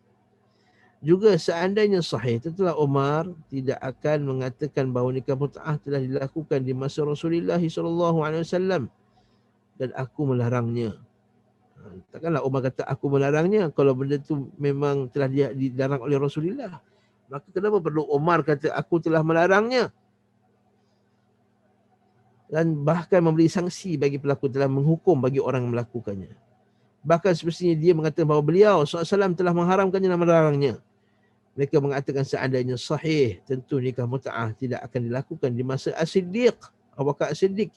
Juga seandainya sahih, tentulah Umar tidak akan mengatakan bahawa nikah mut'ah telah dilakukan di masa Rasulullah SAW dan aku melarangnya. Takkanlah Umar kata aku melarangnya kalau benda tu memang telah dilarang oleh Rasulullah. Maka kenapa perlu Umar kata aku telah melarangnya? Dan bahkan memberi sanksi bagi pelaku, telah menghukum bagi orang yang melakukannya. Bahkan semestinya dia mengatakan bahawa beliau SAW telah mengharamkannya dan melarangnya. Mereka mengatakan seandainya sahih, tentu nikah mut'ah tidak akan dilakukan di masa As-Siddiq, Abu Bakar As-Siddiq,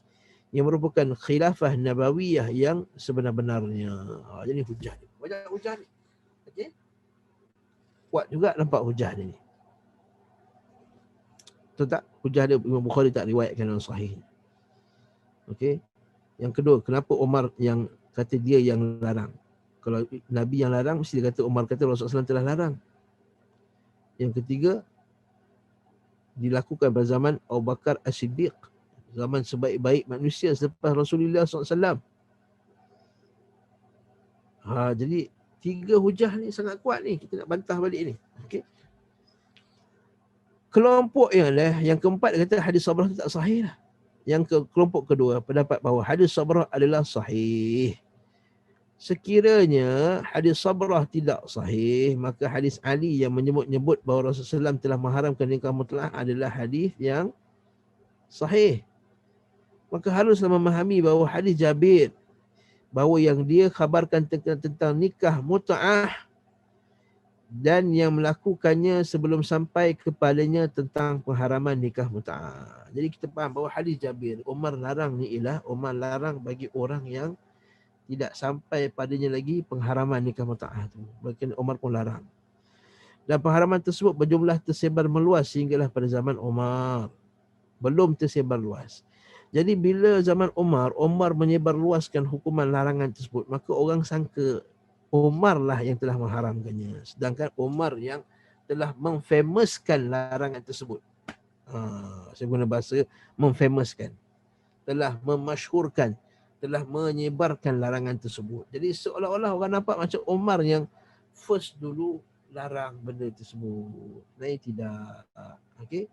yang merupakan khilafah nabawiyah yang sebenar-benarnya. Jadi hujah ni. Banyak hujah ni. Okey. Kuat juga nampak hujah ni. Betul tak? Hujah dia Imam Bukhari tak riwayatkan dalam sahih. Okey. Yang kedua, kenapa Umar yang kata dia yang larang? Kalau Nabi yang larang, mesti dia kata Umar kata Rasulullah SAW telah larang. Yang ketiga, dilakukan pada zaman Abu Bakar As-Siddiq, zaman sebaik-baik manusia selepas Rasulullah SAW. Jadi tiga hujah ni sangat kuat ni. Kita nak bantah balik ni. Okay. Kelompok yang keempat kata hadis Sabrah itu tak sahih lah. Yang kelompok kedua pendapat bahawa hadis Sabrah adalah sahih. Sekiranya hadis Sabrah tidak sahih, maka hadis Ali yang menyebut-nyebut bahawa Rasulullah SAW telah mengharamkan nikah mutlak adalah hadis yang sahih. Maka haruslah memahami bahawa hadis Jabir, bahawa yang dia khabarkan tentang nikah mut'ah dan yang melakukannya sebelum sampai kepadanya tentang pengharaman nikah mut'ah. Jadi kita faham bahawa hadis Jabir, Umar larang ni ialah Umar larang bagi orang yang tidak sampai padanya lagi pengharaman nikah mut'ah tu. Bahkan Umar pun larang. Dan pengharaman tersebut berjumlah tersebar meluas sehinggalah pada zaman Umar. Belum tersebar luas. Jadi bila zaman Umar menyebar luaskan hukuman larangan tersebut, maka orang sangka Umar lah yang telah mengharamkannya. Sedangkan Umar yang telah memfamouskan larangan tersebut. Saya guna bahasa memfamouskan. Telah memasyhurkan, telah menyebarkan larangan tersebut. Jadi seolah-olah orang nampak macam Umar yang first dulu larang benda tersebut. Nah, tidak. Okey.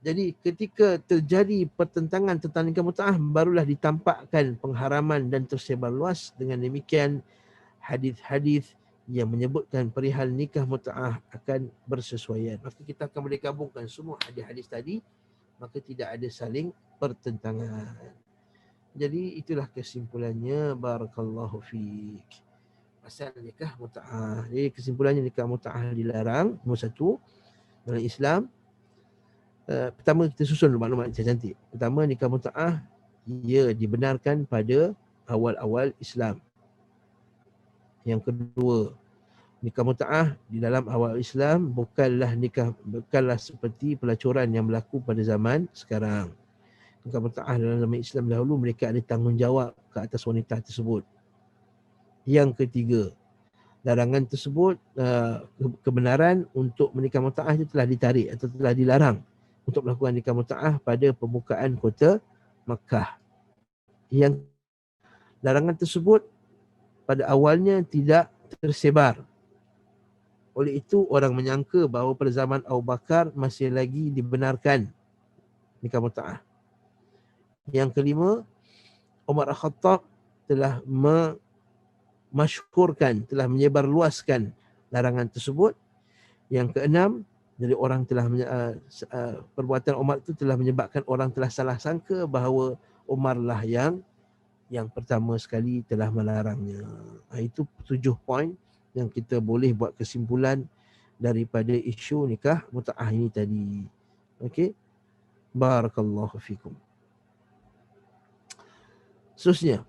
Jadi ketika terjadi pertentangan tentang nikah mut'ah, barulah ditampakkan pengharaman dan tersebar luas. Dengan demikian hadis-hadis yang menyebutkan perihal nikah mut'ah akan bersesuaian. Maka kita akan boleh gabungkan semua hadis-hadis tadi, maka tidak ada saling pertentangan. Jadi itulah kesimpulannya. Barakallahu fiik. Pasal nikah mut'ah. Jadi kesimpulannya nikah mut'ah dilarang. Nombor satu, dalam Islam. Pertama kita susun dulu maklumat yang cantik. Pertama, nikah mut'ah ia dibenarkan pada awal-awal Islam. Yang kedua, nikah mut'ah di dalam awal Islam bukanlah seperti pelacuran yang berlaku pada zaman sekarang. Nikah mut'ah dalam zaman Islam dahulu mereka ada tanggungjawab ke atas wanita tersebut. Yang ketiga, larangan tersebut, kebenaran untuk menikah mut'ah itu telah ditarik atau telah dilarang untuk melakukan nikah mut'ah pada pembukaan kota Makkah. Yang larangan tersebut pada awalnya tidak tersebar. Oleh itu orang menyangka bahawa pada zaman Abu Bakar masih lagi dibenarkan nikah mut'ah. Yang kelima, Umar Al-Khattab telah memasyhurkan, telah menyebarluaskan larangan tersebut. Yang keenam, jadi orang telah perbuatan Umar itu telah menyebabkan orang telah salah sangka bahawa Umar lah yang pertama sekali telah melarangnya. Itu 7 poin yang kita boleh buat kesimpulan daripada isu nikah mut'ah ini tadi. Okey. Barakallahu fikum. Seterusnya.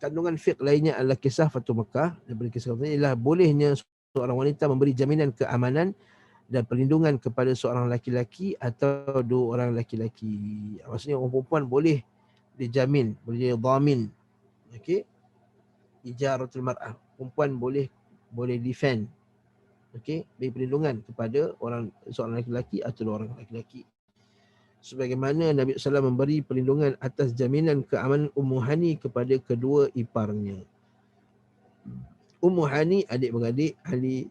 Kandungan fiqh lainnya adalah kisah Fatu Makkah. Daripada kisah ini ialah bolehnya seorang wanita memberi jaminan keamanan dan perlindungan kepada seorang laki-laki atau dua orang laki-laki. Maksudnya orang perempuan boleh dijamin, boleh dhamin. Okey. Ijaratul mar'ah. Perempuan boleh defend. Okey, beri perlindungan kepada seorang laki-laki atau dua orang laki-laki. Sebagaimana Nabi SAW memberi perlindungan atas jaminan keamanan Ummu Hani kepada kedua iparnya. Ummu Hani adik-beradik Ali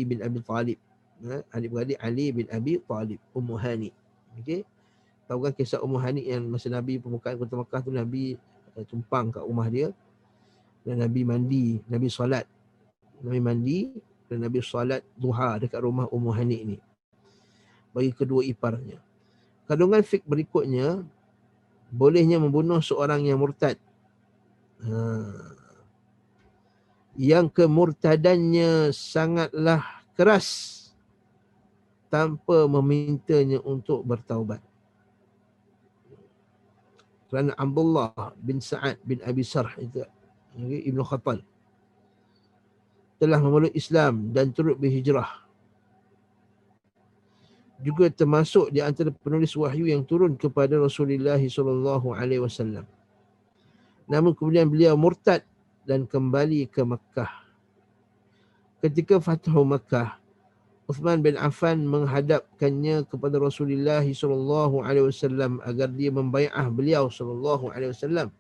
bin Abi Talib. Adik-beradik Ali bin Abi Talib. Ummu Hani. Okey. Tahu kan kisah Ummu Hani yang masa Nabi pembukaan kota Makkah tu, Nabi tumpang kat rumah dia dan Nabi mandi, Nabi solat. Nabi mandi dan Nabi solat duha dekat rumah Ummu Hani ni bagi kedua iparnya. Kandungan fiqh berikutnya, bolehnya membunuh seorang yang murtad. Yang kemurtadannya sangatlah keras tanpa memintanya untuk bertaubat. Kerana Abdullah bin Sa'ad bin Abi Sarh itu, Ibn Khattal, telah memeluk Islam dan turut berhijrah. Juga termasuk di antara penulis wahyu yang turun kepada Rasulullah SAW. Namun kemudian beliau murtad dan kembali ke Makkah. Ketika Fathu Makkah, Uthman bin Affan menghadapkannya kepada Rasulullah SAW agar dia membai'ah beliau SAW.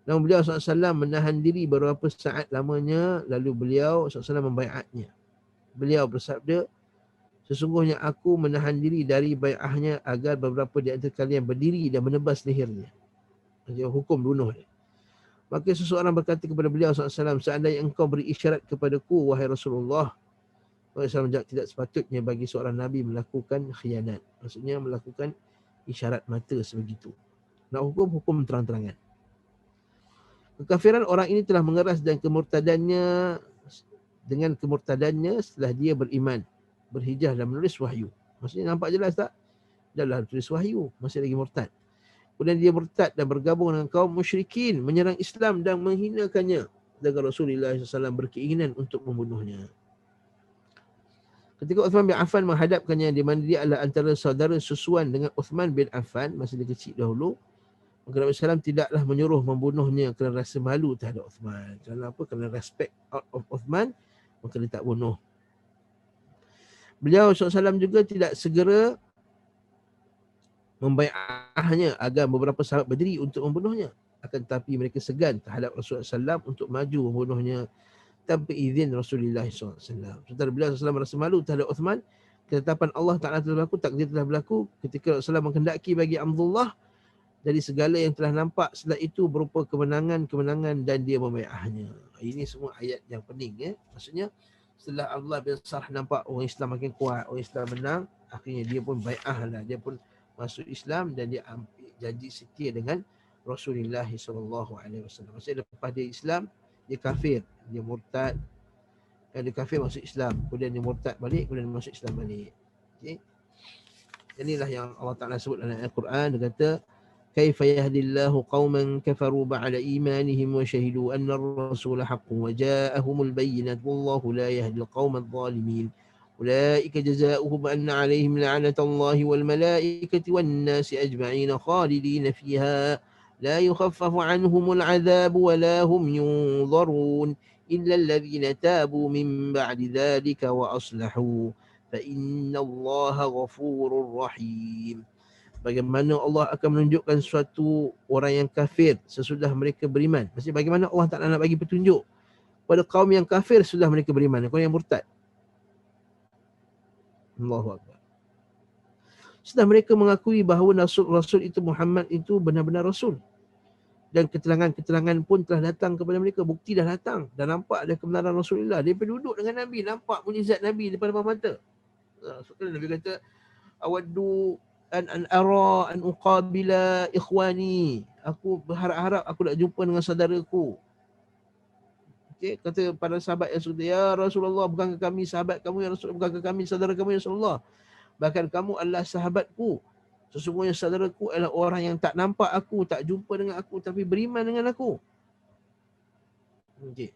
Namun beliau SAW menahan diri beberapa saat lamanya, lalu beliau SAW membai'atnya. Beliau bersabda, sesungguhnya aku menahan diri dari bai'ahnya agar beberapa di antara kalian berdiri dan menebas lehernya. Dia hukum bunuh dia. Maka seseorang berkata kepada beliau SAW, seandainya engkau beri isyarat kepadaku, wahai Rasulullah, Rasulullah SAW tidak sepatutnya bagi seorang Nabi melakukan khianat. Maksudnya melakukan isyarat mata sebegitu. Nak hukum terang-terangan. Kekafiran orang ini telah mengeras dan kemurtadannya dengan kemurtadannya setelah dia beriman, berhijrah dan menulis wahyu. Maksudnya nampak jelas tak? Dah tulis wahyu, masih lagi murtad. Kemudian dia murtad dan bergabung dengan kaum musyrikin, menyerang Islam dan menghinakannya. Sedangkan Rasulullah SAW berkeinginan untuk membunuhnya. Ketika Uthman bin Affan menghadapkannya, di mana dia adalah antara saudara susuan dengan Uthman bin Affan masa dia kecil dahulu, maka Nabi SAW tidaklah menyuruh membunuhnya kerana rasa malu terhadap Uthman. Kerana apa? Kerana respect out of Uthman, maka dia tak bunuh. Beliau SAW juga tidak segera membai'ahnya agar beberapa sahabat berdiri untuk membunuhnya. Akan tetapi mereka segan terhadap Rasulullah SAW untuk maju membunuhnya tanpa izin Rasulullah SAW. Sementara beliau SAW merasa malu terhadap Uthman, ketetapan Allah Ta'ala telah berlaku, takdir telah berlaku ketika Rasulullah menghendaki bagi Abdullah dari segala yang telah nampak setelah itu berupa kemenangan-kemenangan dan dia membai'ahnya. Ini semua ayat yang pening. Maksudnya setelah Abdullah bin Sarh nampak orang Islam makin kuat, orang Islam menang, akhirnya dia pun bai'ah lah. Dia pun masuk Islam dan dia ambil janji setia dengan Rasulullah SAW. Maksudnya lepas dia Islam, dia kafir, dia murtad, dia kafir masuk Islam, kemudian dia murtad balik, kemudian dia masuk Islam balik. Okay? Inilah yang Allah Ta'ala sebut dalam Al-Quran. Dia kata, كيف يهدي الله قوما كفروا بعد إيمانهم وشهدوا أن الرسول حق وجاءهم البينات والله لا يهدي القوم الظالمين أولئك جزاؤهم أن عليهم لعنة الله والملائكة والناس أجمعين خالدين فيها لا يخفف عنهم العذاب ولا هم ينظرون إلا الذين تابوا من بعد ذلك وأصلحوا فإن الله غفور رحيم. Bagaimana Allah akan menunjukkan suatu orang yang kafir sesudah mereka beriman. Maksudnya bagaimana Allah Ta'ala nak bagi petunjuk pada kaum yang kafir sesudah mereka beriman, kaum yang murtad. Allahu Akbar. Setelah mereka mengakui bahawa Rasul itu Muhammad itu benar-benar Rasul. Dan keterangan-keterangan pun telah datang kepada mereka. Bukti dah datang. Dah nampak ada kebenaran Rasulullah. Dia duduk dengan Nabi. Nampak mukjizat Nabi depan mata. Nabi kata, awaddu an ara an uqabila ikhwani. Aku berharap-harap aku nak jumpa dengan saudaraku. Okey, kata para sahabat yang sudah, ya Rasulullah, bukankah kami sahabat kamu ya Rasulullah, bukankah kami saudara kamu ya Rasulullah? Bahkan kamu adalah sahabatku. Sesungguhnya saudaraku adalah orang yang tak nampak aku, tak jumpa dengan aku, tapi beriman dengan aku. Okey.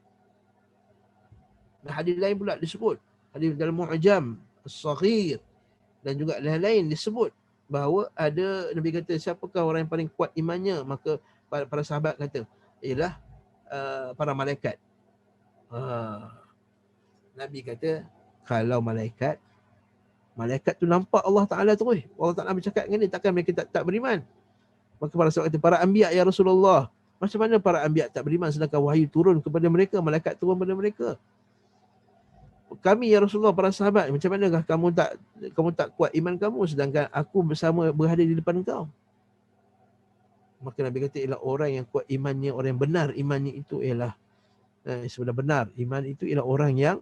Dan hadis lain pula disebut, hadis dalam Mu'jam As-Saghir dan juga lain-lain disebut bahawa ada, Nabi kata, siapakah orang yang paling kuat imannya? Maka para sahabat kata, ialah para malaikat. Nabi kata, kalau malaikat tu nampak Allah Ta'ala terus, Allah Ta'ala bercakap dengan dia, takkan mereka tak beriman? Maka para sahabat kata, para anbiya ya Rasulullah. Macam mana para anbiya tak beriman sedangkan wahyu turun kepada mereka, malaikat turun kepada mereka? Kami ya Rasulullah, para sahabat, macam manakah kamu tak kuat iman kamu sedangkan aku bersama berada di depan kau? Maka Nabi kata, ialah orang yang kuat imannya, orang yang benar imannya itu ialah sebenarnya benar iman itu ialah orang yang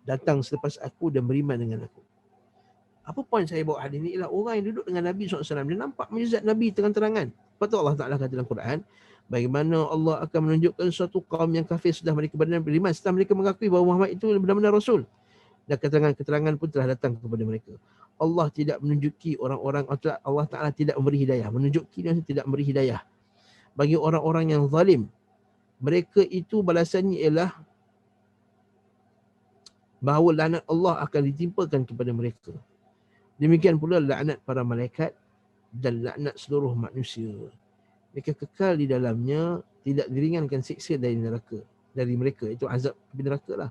datang selepas aku dan beriman dengan aku. Apa poin saya bawa hadis ini? Ialah orang yang duduk dengan Nabi SAW, dia nampak mukjizat Nabi terang-terangan. Lepas tu Allah Ta'ala kata dalam Quran, bagaimana Allah akan menunjukkan suatu kaum yang kafir sudah mereka beriman setelah mereka mengakui bahawa Muhammad itu benar-benar Rasul. Dan keterangan-keterangan pun telah datang kepada mereka. Allah tidak menunjuki orang-orang, Allah Ta'ala tidak memberi hidayah. Menunjuki dan tidak memberi hidayah bagi orang-orang yang zalim. Mereka itu balasannya ialah bahawa laknat Allah akan ditimpakan kepada mereka. Demikian pula laknat para malaikat dan laknat seluruh manusia. Mereka kekal di dalamnya, tidak diringankan siksa dari neraka, dari mereka, itu azab di neraka lah.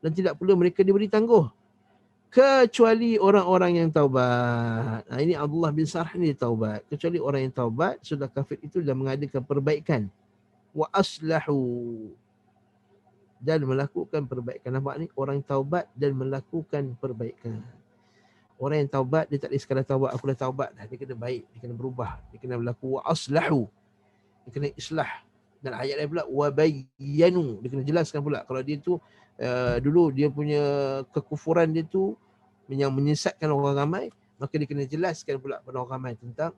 Dan tidak pula mereka diberi tangguh kecuali orang-orang yang taubat. Ini Abdullah bin Sarh ni taubat. Kecuali orang yang taubat sudah kafir itu dan mengadakan perbaikan, wa aslahu, dan melakukan perbaikan. Nampak ni, orang yang taubat dan melakukan perbaikan. Orang yang taubat, dia tak boleh sekadar taubat, aku dah taubat dah. Dia kena baik, dia kena berubah, dia kena berlaku wa aslahu, dia kena islah. Dan ayat lain pula wa bayyanu, dia kena jelaskan pula. Kalau dia tu dulu dia punya kekufuran dia tu yang menyesatkan orang ramai, maka dia kena jelaskan pula pada orang ramai tentang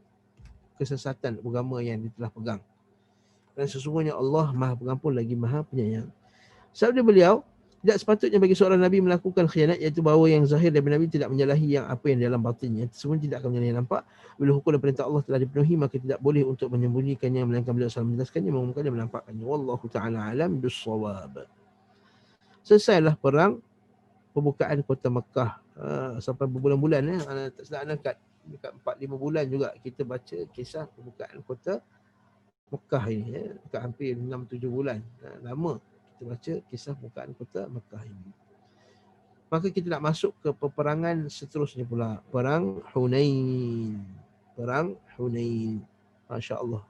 kesesatan agama yang dia telah pegang. Dan sesungguhnya Allah Maha Pengampun lagi Maha Penyayang. Sabda beliau, tidak sepatutnya bagi seorang Nabi melakukan khianat, iaitu bahawa yang zahir dari Nabi tidak menyalahi yang apa yang dalam batinnya. Semua tidak akan menyalahi nampak. Bila hukum dan perintah Allah telah dipenuhi, maka tidak boleh untuk menyembunyikannya, melainkan beliau selalu menjelaskannya, mengumumkannya, menampakkannya. Wallahu ta'ala alam bis-shawab. Selesailah perang pembukaan kota Mekah. Sampai berbulan-bulan, tak silap dekat 4-5 bulan juga kita baca kisah pembukaan kota Mekah ini, dekat hampir 6-7 bulan. Lama kita baca kisah pembukaan kota Mekah ini. Maka kita nak masuk ke peperangan seterusnya pula, perang Hunain. Perang Hunain, Masya Allah,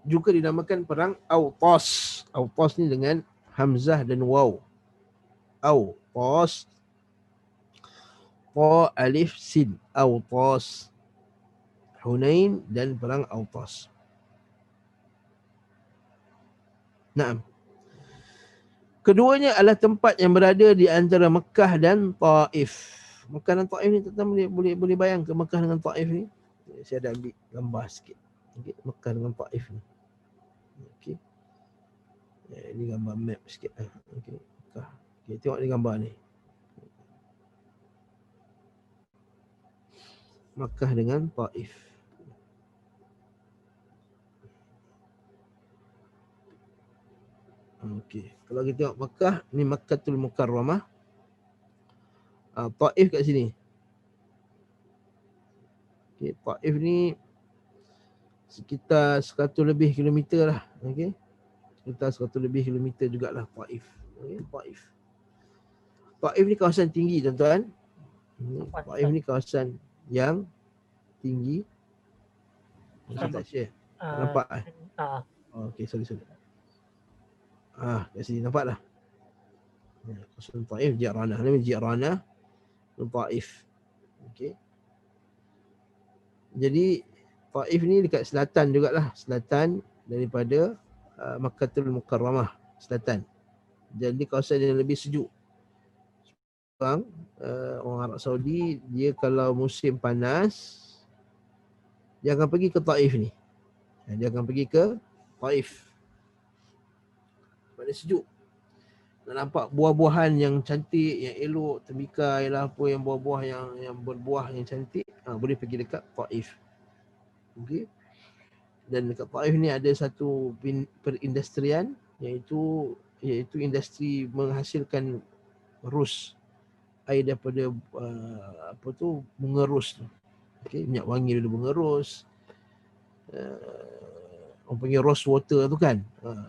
juga dinamakan perang Autas. Autas ni dengan hamzah dan waw. Autas, ta alif sin, Autas. Hunain dan perang Autas. Naam. Keduanya adalah tempat yang berada di antara Mekah dan Taif. Mekah dan Taif ni tuan-tuan boleh bayang ke Mekah dengan Taif ni? Saya ada ambil gambar sikit. Okay. Mekah dengan Taif ni. Okey. Ini gambar map sikit. Okey. Mekah. Okay, tengok ni gambar ni. Mekah dengan Taif. Okey. Kalau kita tengok Mekah, ni Makkatul Mukarramah. Taif kat sini. Okey, Taif ni sekitar 100 lebih kilometer lah. Okey. Sekitar 100 lebih kilometer jugalah Taif. Okey, Taif. Taif ni kawasan tinggi, tuan-tuan. Taif ni kawasan yang tinggi. Saya tak share. Nampak okey, sorry. Kat sini nampak dah. Kawasan Taif, Ji'ranah. Nama Ji'ranah Taif. Okey. Jadi Taif ni dekat selatan jugalah, selatan daripada Makkatul Mukarramah, selatan. Jadi kawasan yang lebih sejuk. Orang Arab Saudi, dia kalau musim panas, dia akan pergi ke Taif ni. Dia akan pergi ke Taif. Sebab dia sejuk. Nak nampak buah-buahan yang cantik, yang elok, tembikai lah apa, yang buah-buah yang berbuah yang cantik, boleh pergi dekat Taif. Okey. Dan dekat Taif ni ada satu perindustrian, iaitu industri menghasilkan rus, air daripada bunga rus tu. Okey, minyak wangi daripada bunga rus. Orang panggil rose water tu kan.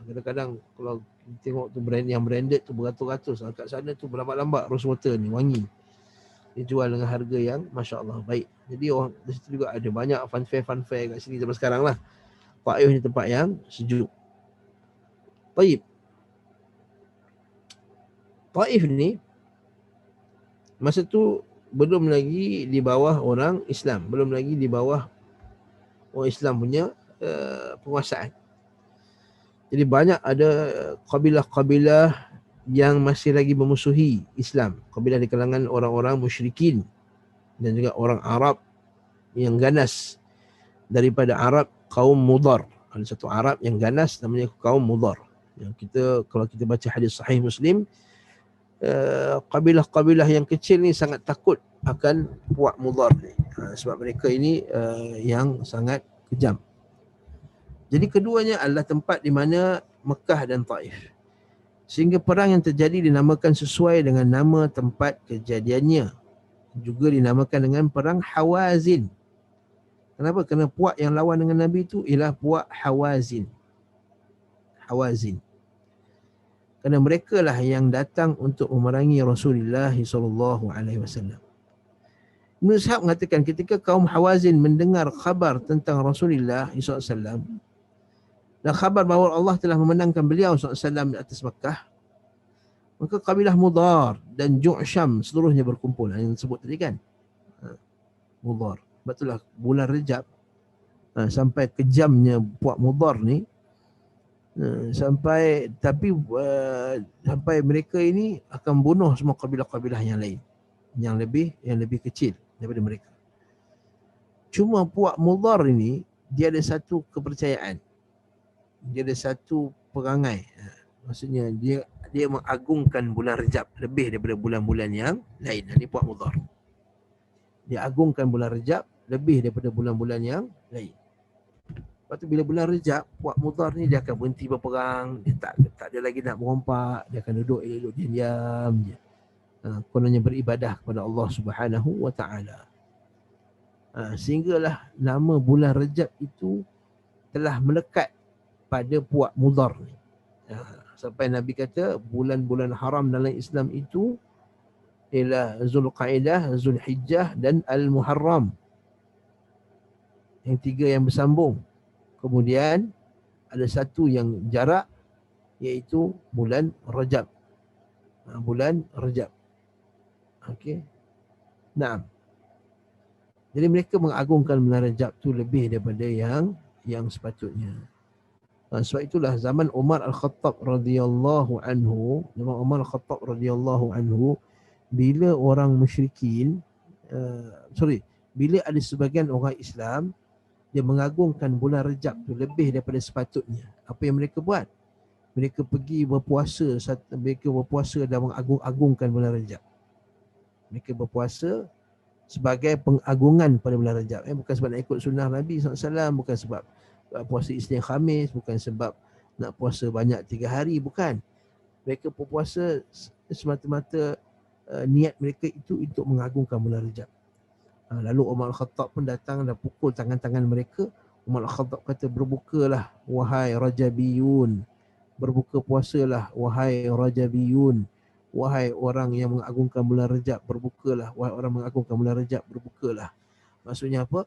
Kadang-kadang kalau tengok tu brand yang branded tu beratus-ratus. Kat sana tu berlambak-lambak rose water ni, wangi. Dijual dengan harga yang Masya Allah baik. Jadi orang di situ juga ada banyak fun fair kat sini zaman sekarang lah. Taif ni tempat yang sejuk. Taib. Taif ni masa tu belum lagi di bawah orang Islam, belum lagi di bawah orang Islam punya penguasaan. Jadi banyak ada kabilah-kabilah yang masih lagi memusuhi Islam, kabilah di kalangan orang-orang musyrikin dan juga orang Arab yang ganas daripada Arab kaum Mudar. Ada satu Arab yang ganas namanya kaum Mudar. Yang kalau kita baca hadis sahih Muslim, kabilah-kabilah yang kecil ni sangat takut akan puak Mudar ni, sebab mereka ini yang sangat kejam. Jadi keduanya adalah tempat di mana Mekah dan Taif. Sehingga perang yang terjadi dinamakan sesuai dengan nama tempat kejadiannya. Juga dinamakan dengan perang Hawazin. Kenapa? Kerana puak yang lawan dengan Nabi itu ialah puak Hawazin. Hawazin. Kerana mereka lah yang datang untuk memerangi Rasulullah SAW. Ibn Ishaq mengatakan ketika kaum Hawazin mendengar khabar tentang Rasulullah SAW dan khabar bahawa Allah telah memenangkan beliau SAW di atas Makkah, maka kabilah Mudar dan Ju'sham seluruhnya berkumpul. Yang disebut tadi kan, Mudar. Sebab itulah bulan Rejab sampai kejamnya puak Mudar ni, Sampai mereka ini akan bunuh semua kabilah-kabilah yang lain yang lebih kecil daripada mereka. Cuma puak Mudhar ini dia ada satu kepercayaan. Dia ada satu perangai. Maksudnya dia mengagungkan bulan Rejab lebih daripada bulan-bulan yang lain. Ini puak Mudhar. Dia agungkan bulan Rejab lebih daripada bulan-bulan yang lain. Lepas tu bila bulan Rejab, puak Mudhar ni dia akan berhenti berperang, dia tak ada lagi nak merompak, dia akan duduk diam je. Kononnya beribadah kepada Allah Subhanahu wa taala. Sehinggalah nama bulan Rejab itu telah melekat pada puak Mudhar ni. Sampai Nabi kata bulan-bulan haram dalam Islam itu ialah Zulqaidah, Zulhijjah dan Al-Muharram. Yang tiga yang bersambung. Kemudian ada satu yang jarak, iaitu bulan Rajab. Bulan Rajab. Okey. Naam. Jadi mereka mengagungkan bulan Rajab tu lebih daripada yang sepatutnya. Sebab itulah zaman Umar Al-Khattab radhiyallahu anhu, bila orang musyrikin bila ada sebahagian orang Islam dia mengagungkan bulan Rejab tu lebih daripada sepatutnya. Apa yang mereka buat? Mereka pergi berpuasa dan mengagung-agungkan bulan Rejab. Mereka berpuasa sebagai pengagungan pada bulan Rejab. Bukan sebab nak ikut sunnah Nabi SAW, bukan sebab puasa Isnin Khamis, bukan sebab nak puasa banyak 3 hari, bukan. Mereka berpuasa semata-mata niat mereka itu untuk mengagungkan bulan Rejab. Lalu Umar Al-Khattab pun datang dan pukul tangan-tangan mereka. Umar Al-Khattab kata, berbukalah wahai Rajabiyun. Berbuka puasalah wahai Rajabiyun. Wahai orang yang mengagungkan bulan Rejab, berbukalah. Wahai orang mengagungkan bulan Rejab, berbukalah. Maksudnya apa?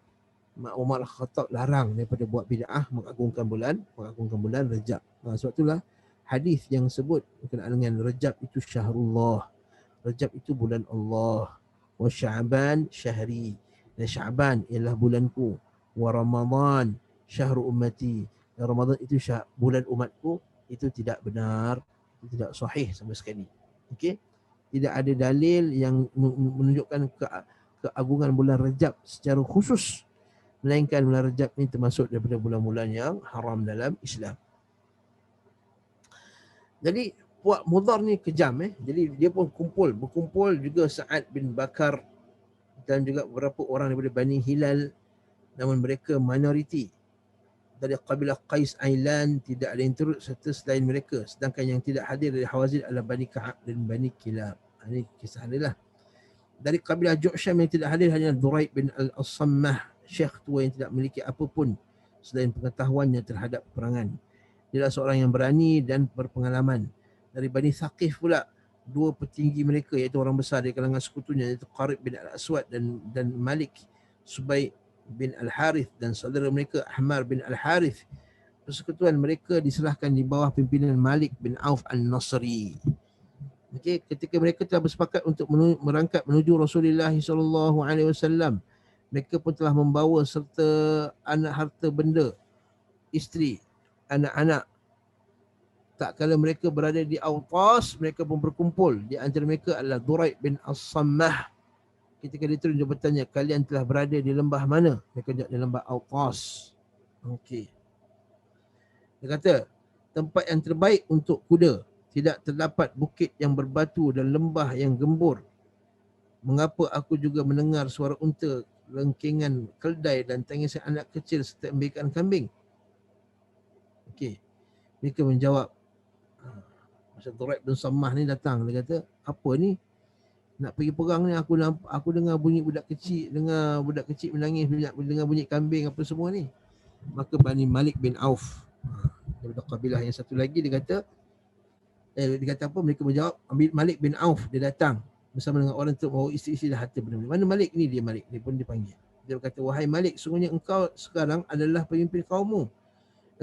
Umar Al-Khattab larang daripada buat bid'ah mengagungkan bulan Rejab. Sebab itulah hadis yang sebut berkenaan dengan Rejab itu syahrullah. Rejab itu bulan Allah. Wa Sya'ban syahri. Dan Sya'ban ialah bulanku. Wa Ramadan syahru ummati. Dan Ramadan itu bulan umatku. Itu tidak benar. Itu tidak sahih sama sekali. Okey? Tidak ada dalil yang menunjukkan keagungan bulan Rejab secara khusus. Melainkan bulan Rejab ini termasuk daripada bulan-bulan yang haram dalam Islam. Jadi puak Mudhar ni kejam. Jadi dia pun berkumpul juga Sa'ad bin Bakar dan juga beberapa orang daripada Bani Hilal, namun mereka minoriti. Dari kabilah Qais Ailan tidak ada yang turut serta selain mereka, sedangkan yang tidak hadir dari Hawazin adalah Bani Ka'ab dan Bani Kilab. Ini kisah dia lah. Dari kabilah Ju'sham yang tidak hadir hanya Duraib bin Al-Sammah, syekh tua yang tidak memiliki apapun selain pengetahuannya terhadap peperangan. Dia adalah seorang yang berani dan berpengalaman. Dari Bani Thaqif pula, 2 petinggi mereka iaitu orang besar di kalangan sekutunya, iaitu Qarib bin Al-Aswad dan Malik Subai bin Al-Harith, dan saudara mereka Ahmar bin Al-Harith. Persekutuan mereka diserahkan di bawah pimpinan Malik bin Auf Al-Nasri. Okay, ketika mereka telah bersepakat untuk merangkap menuju Rasulullah SAW, mereka pun telah membawa serta anak harta benda, isteri, anak-anak. Tak kala mereka berada di Autas, mereka pun berkumpul. Di antara mereka adalah Duraib bin As-Sammah. Ketika dia turun, dia bertanya, kalian telah berada di lembah mana? Mereka jawab, di lembah Autas. Okey. Dia kata, tempat yang terbaik untuk kuda. Tidak terdapat bukit yang berbatu dan lembah yang gembur. Mengapa aku juga mendengar suara unta, lengkingan keldai dan tangisan anak kecil serta embikan kambing? Okey. Mereka menjawab, masa Duraib bin Sammah ni datang, dia kata, apa ni? Nak pergi perang ni, aku dengar bunyi budak kecil menangis, dengar bunyi kambing apa semua ni. Maka Bani Malik bin Auf, daripada kabilah yang satu lagi, dia kata apa? Mereka menjawab, Malik bin Auf dia datang bersama dengan orang tu bawa isteri-isteri dan harta benda. Mana Malik ni? Dia Malik, dia pun dipanggil. Dia berkata, wahai Malik, sungguhnya engkau sekarang adalah pemimpin kaummu.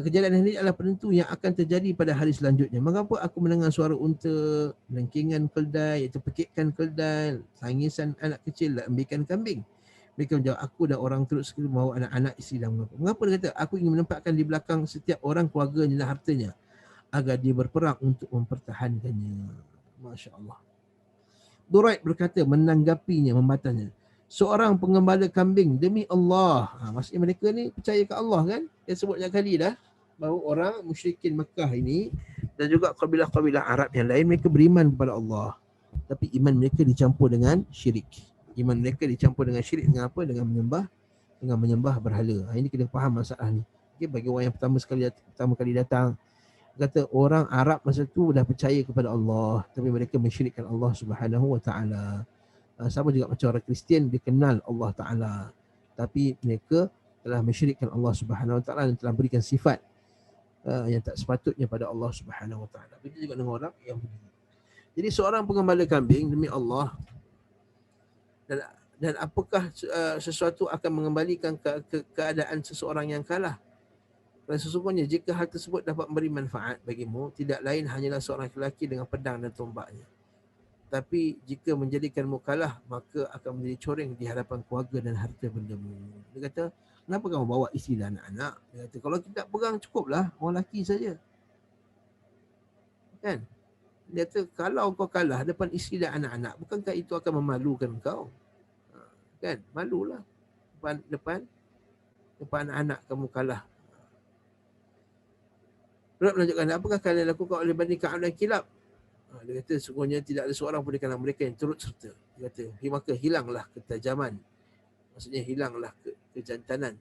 Kejadian ini adalah penentu yang akan terjadi pada hari selanjutnya. Mengapa aku mendengar suara unta, lengkingan keldai, iaitu pekikkan keldai, tangisan anak kecil dan embikan kambing? Mereka menjawab, aku dan orang turut sekali membawa anak-anak, isteri dan mengapa. Mengapa dia kata, aku ingin menempatkan di belakang setiap orang keluarganya dan hartanya. agar dia berperang untuk mempertahankannya. Masya Allah. Duraid berkata menanggapinya, membatasnya. Seorang pengembala kambing demi Allah. Maksudnya mereka ni percaya ke Allah kan? Dia sebut banyak kali dah bahawa orang musyrikin Mekah ini dan juga kabilah-kabilah Arab yang lain mereka beriman kepada Allah. Tapi iman mereka dicampur dengan syirik. Iman mereka dicampur dengan syirik dengan apa? Dengan menyembah berhala. Ini kena faham masalah ni. Okay, bagi orang yang pertama kali datang, kata orang Arab masa tu dah percaya kepada Allah, tapi mereka mensyirikkan Allah Subhanahu Wa Taala. Sama juga macam orang Kristian, dia kenal Allah Taala, tapi mereka telah mensyirikkan Allah Subhanahu Wa Taala dan telah berikan sifat yang tak sepatutnya pada Allah Subhanahu Wa Taala. Begitu juga dengan orang yang jadi seorang pengembala kambing demi Allah, dan apakah sesuatu akan mengembalikan keadaan seseorang yang kalah? Dan sesungguhnya jika hal tersebut dapat memberi manfaat bagimu, tidak lain hanyalah seorang lelaki dengan pedang dan tombaknya. Tapi jika menjadikanmu kalah, maka akan menjadi coreng di hadapan keluarga dan harta bendamu. Dia kata, kenapa kamu bawa isteri dan anak-anak? Dia kata, kalau kita perang cukuplah, orang lelaki saja. Kan? Dia kata, kalau kau kalah depan isteri dan anak-anak, bukankah itu akan memalukan kau? Kan? Malulah. Depan anak-anak kamu kalah. Rabb menunjukkan, apakah kalian lakukan oleh Bani Ka'ab dan Kilab? Dia kata, sungguhnya tidak ada seorang pun di kalangan mereka yang turut serta. Dia kata, maka hilanglah ketajaman. Maksudnya hilanglah kejantanan.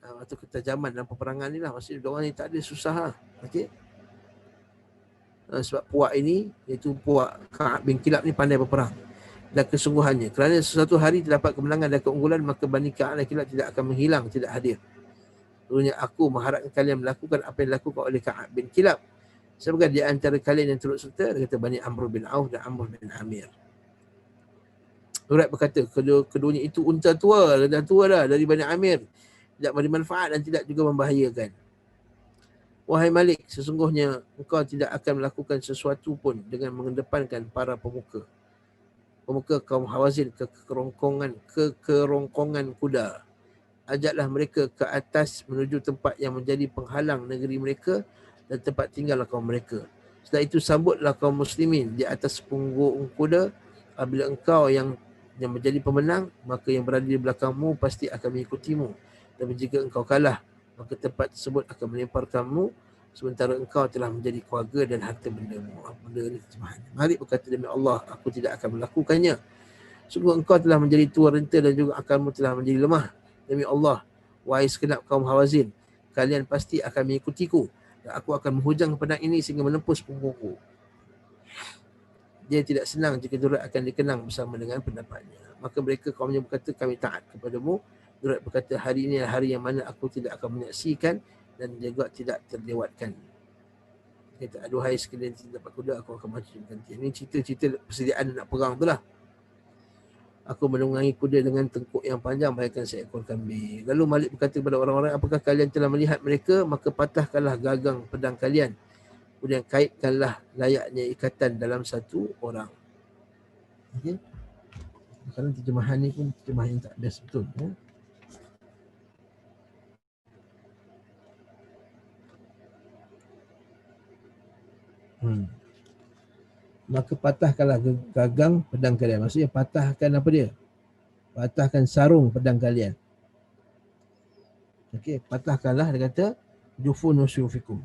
Atau ketajaman dalam peperangan ni lah. Maksudnya orang ni tak ada susah lah. Okay? Sebab puak ini, iaitu puak Ka'ab bin Kilab ni pandai berperang. Dan kesungguhannya, kerana sesuatu hari terdapat kemenangan dan keunggulan, maka Bani Ka'ab dan Kilab tidak akan menghilang, tidak hadir. Sebenarnya aku mengharapkan kalian melakukan apa yang dilakukan oleh Ka'ab bin Kilab. Sebagai di antara kalian yang turut serta, dia kata Bani Amr bin Auf dan Amr bin Amir. Duraid berkata, keduanya itu unta tua, dah tua dah dari Bani Amir. Tidak memberi manfaat dan tidak juga membahayakan. Wahai Malik, sesungguhnya engkau tidak akan melakukan sesuatu pun dengan mengedepankan para pemuka kaum Hawazin ke kerongkongan kuda. Ajaklah mereka ke atas menuju tempat yang menjadi penghalang negeri mereka dan tempat tinggal kaum mereka. Setelah itu sambutlah kaum muslimin di atas punggung kuda. Apabila engkau yang menjadi pemenang, maka yang berada di belakangmu pasti akan mengikutimu. Dan jika engkau kalah, maka tempat tersebut akan melemparkanmu, sementara engkau telah menjadi keluarga dan harta bendamu. Benda ini terjemahannya. Mari berkata, demi Allah, aku tidak akan melakukannya. Sungguh engkau telah menjadi tua renta dan juga akalmu telah menjadi lemah. Demi Allah, wahai segenap kaum Hawazin, kalian pasti akan mengikutiku dan aku akan menghujang pedang ini sehingga menembus punggungku. Dia tidak senang jika Duraid akan dikenang bersama dengan pendapatnya. Maka mereka kaumnya berkata, kami taat kepadamu. Duraid berkata, hari ini adalah hari yang mana aku tidak akan menyaksikan dan juga tidak terlewatkan. Dia kata, aduhai sekalian tidak dapat kuda, aku akan maju ganti. Ini cerita-cerita persediaan nak perang tu lah. Aku menunggangi kuda dengan tengkuk yang panjang bagaikan seekor kambing. Lalu Malik berkata kepada orang-orang, apakah kalian telah melihat mereka? Maka patahkanlah gagang pedang kalian. Kemudian kaitkanlah layaknya ikatan dalam satu orang. Okay? Kerana terjemahan ni pun terjemahan yang tak best betul. Ya? Maka patahkanlah gagang pedang kalian. Maksudnya patahkan apa dia? Patahkan sarung pedang kalian. Okey, patahkanlah, dia kata jufunu syufikum.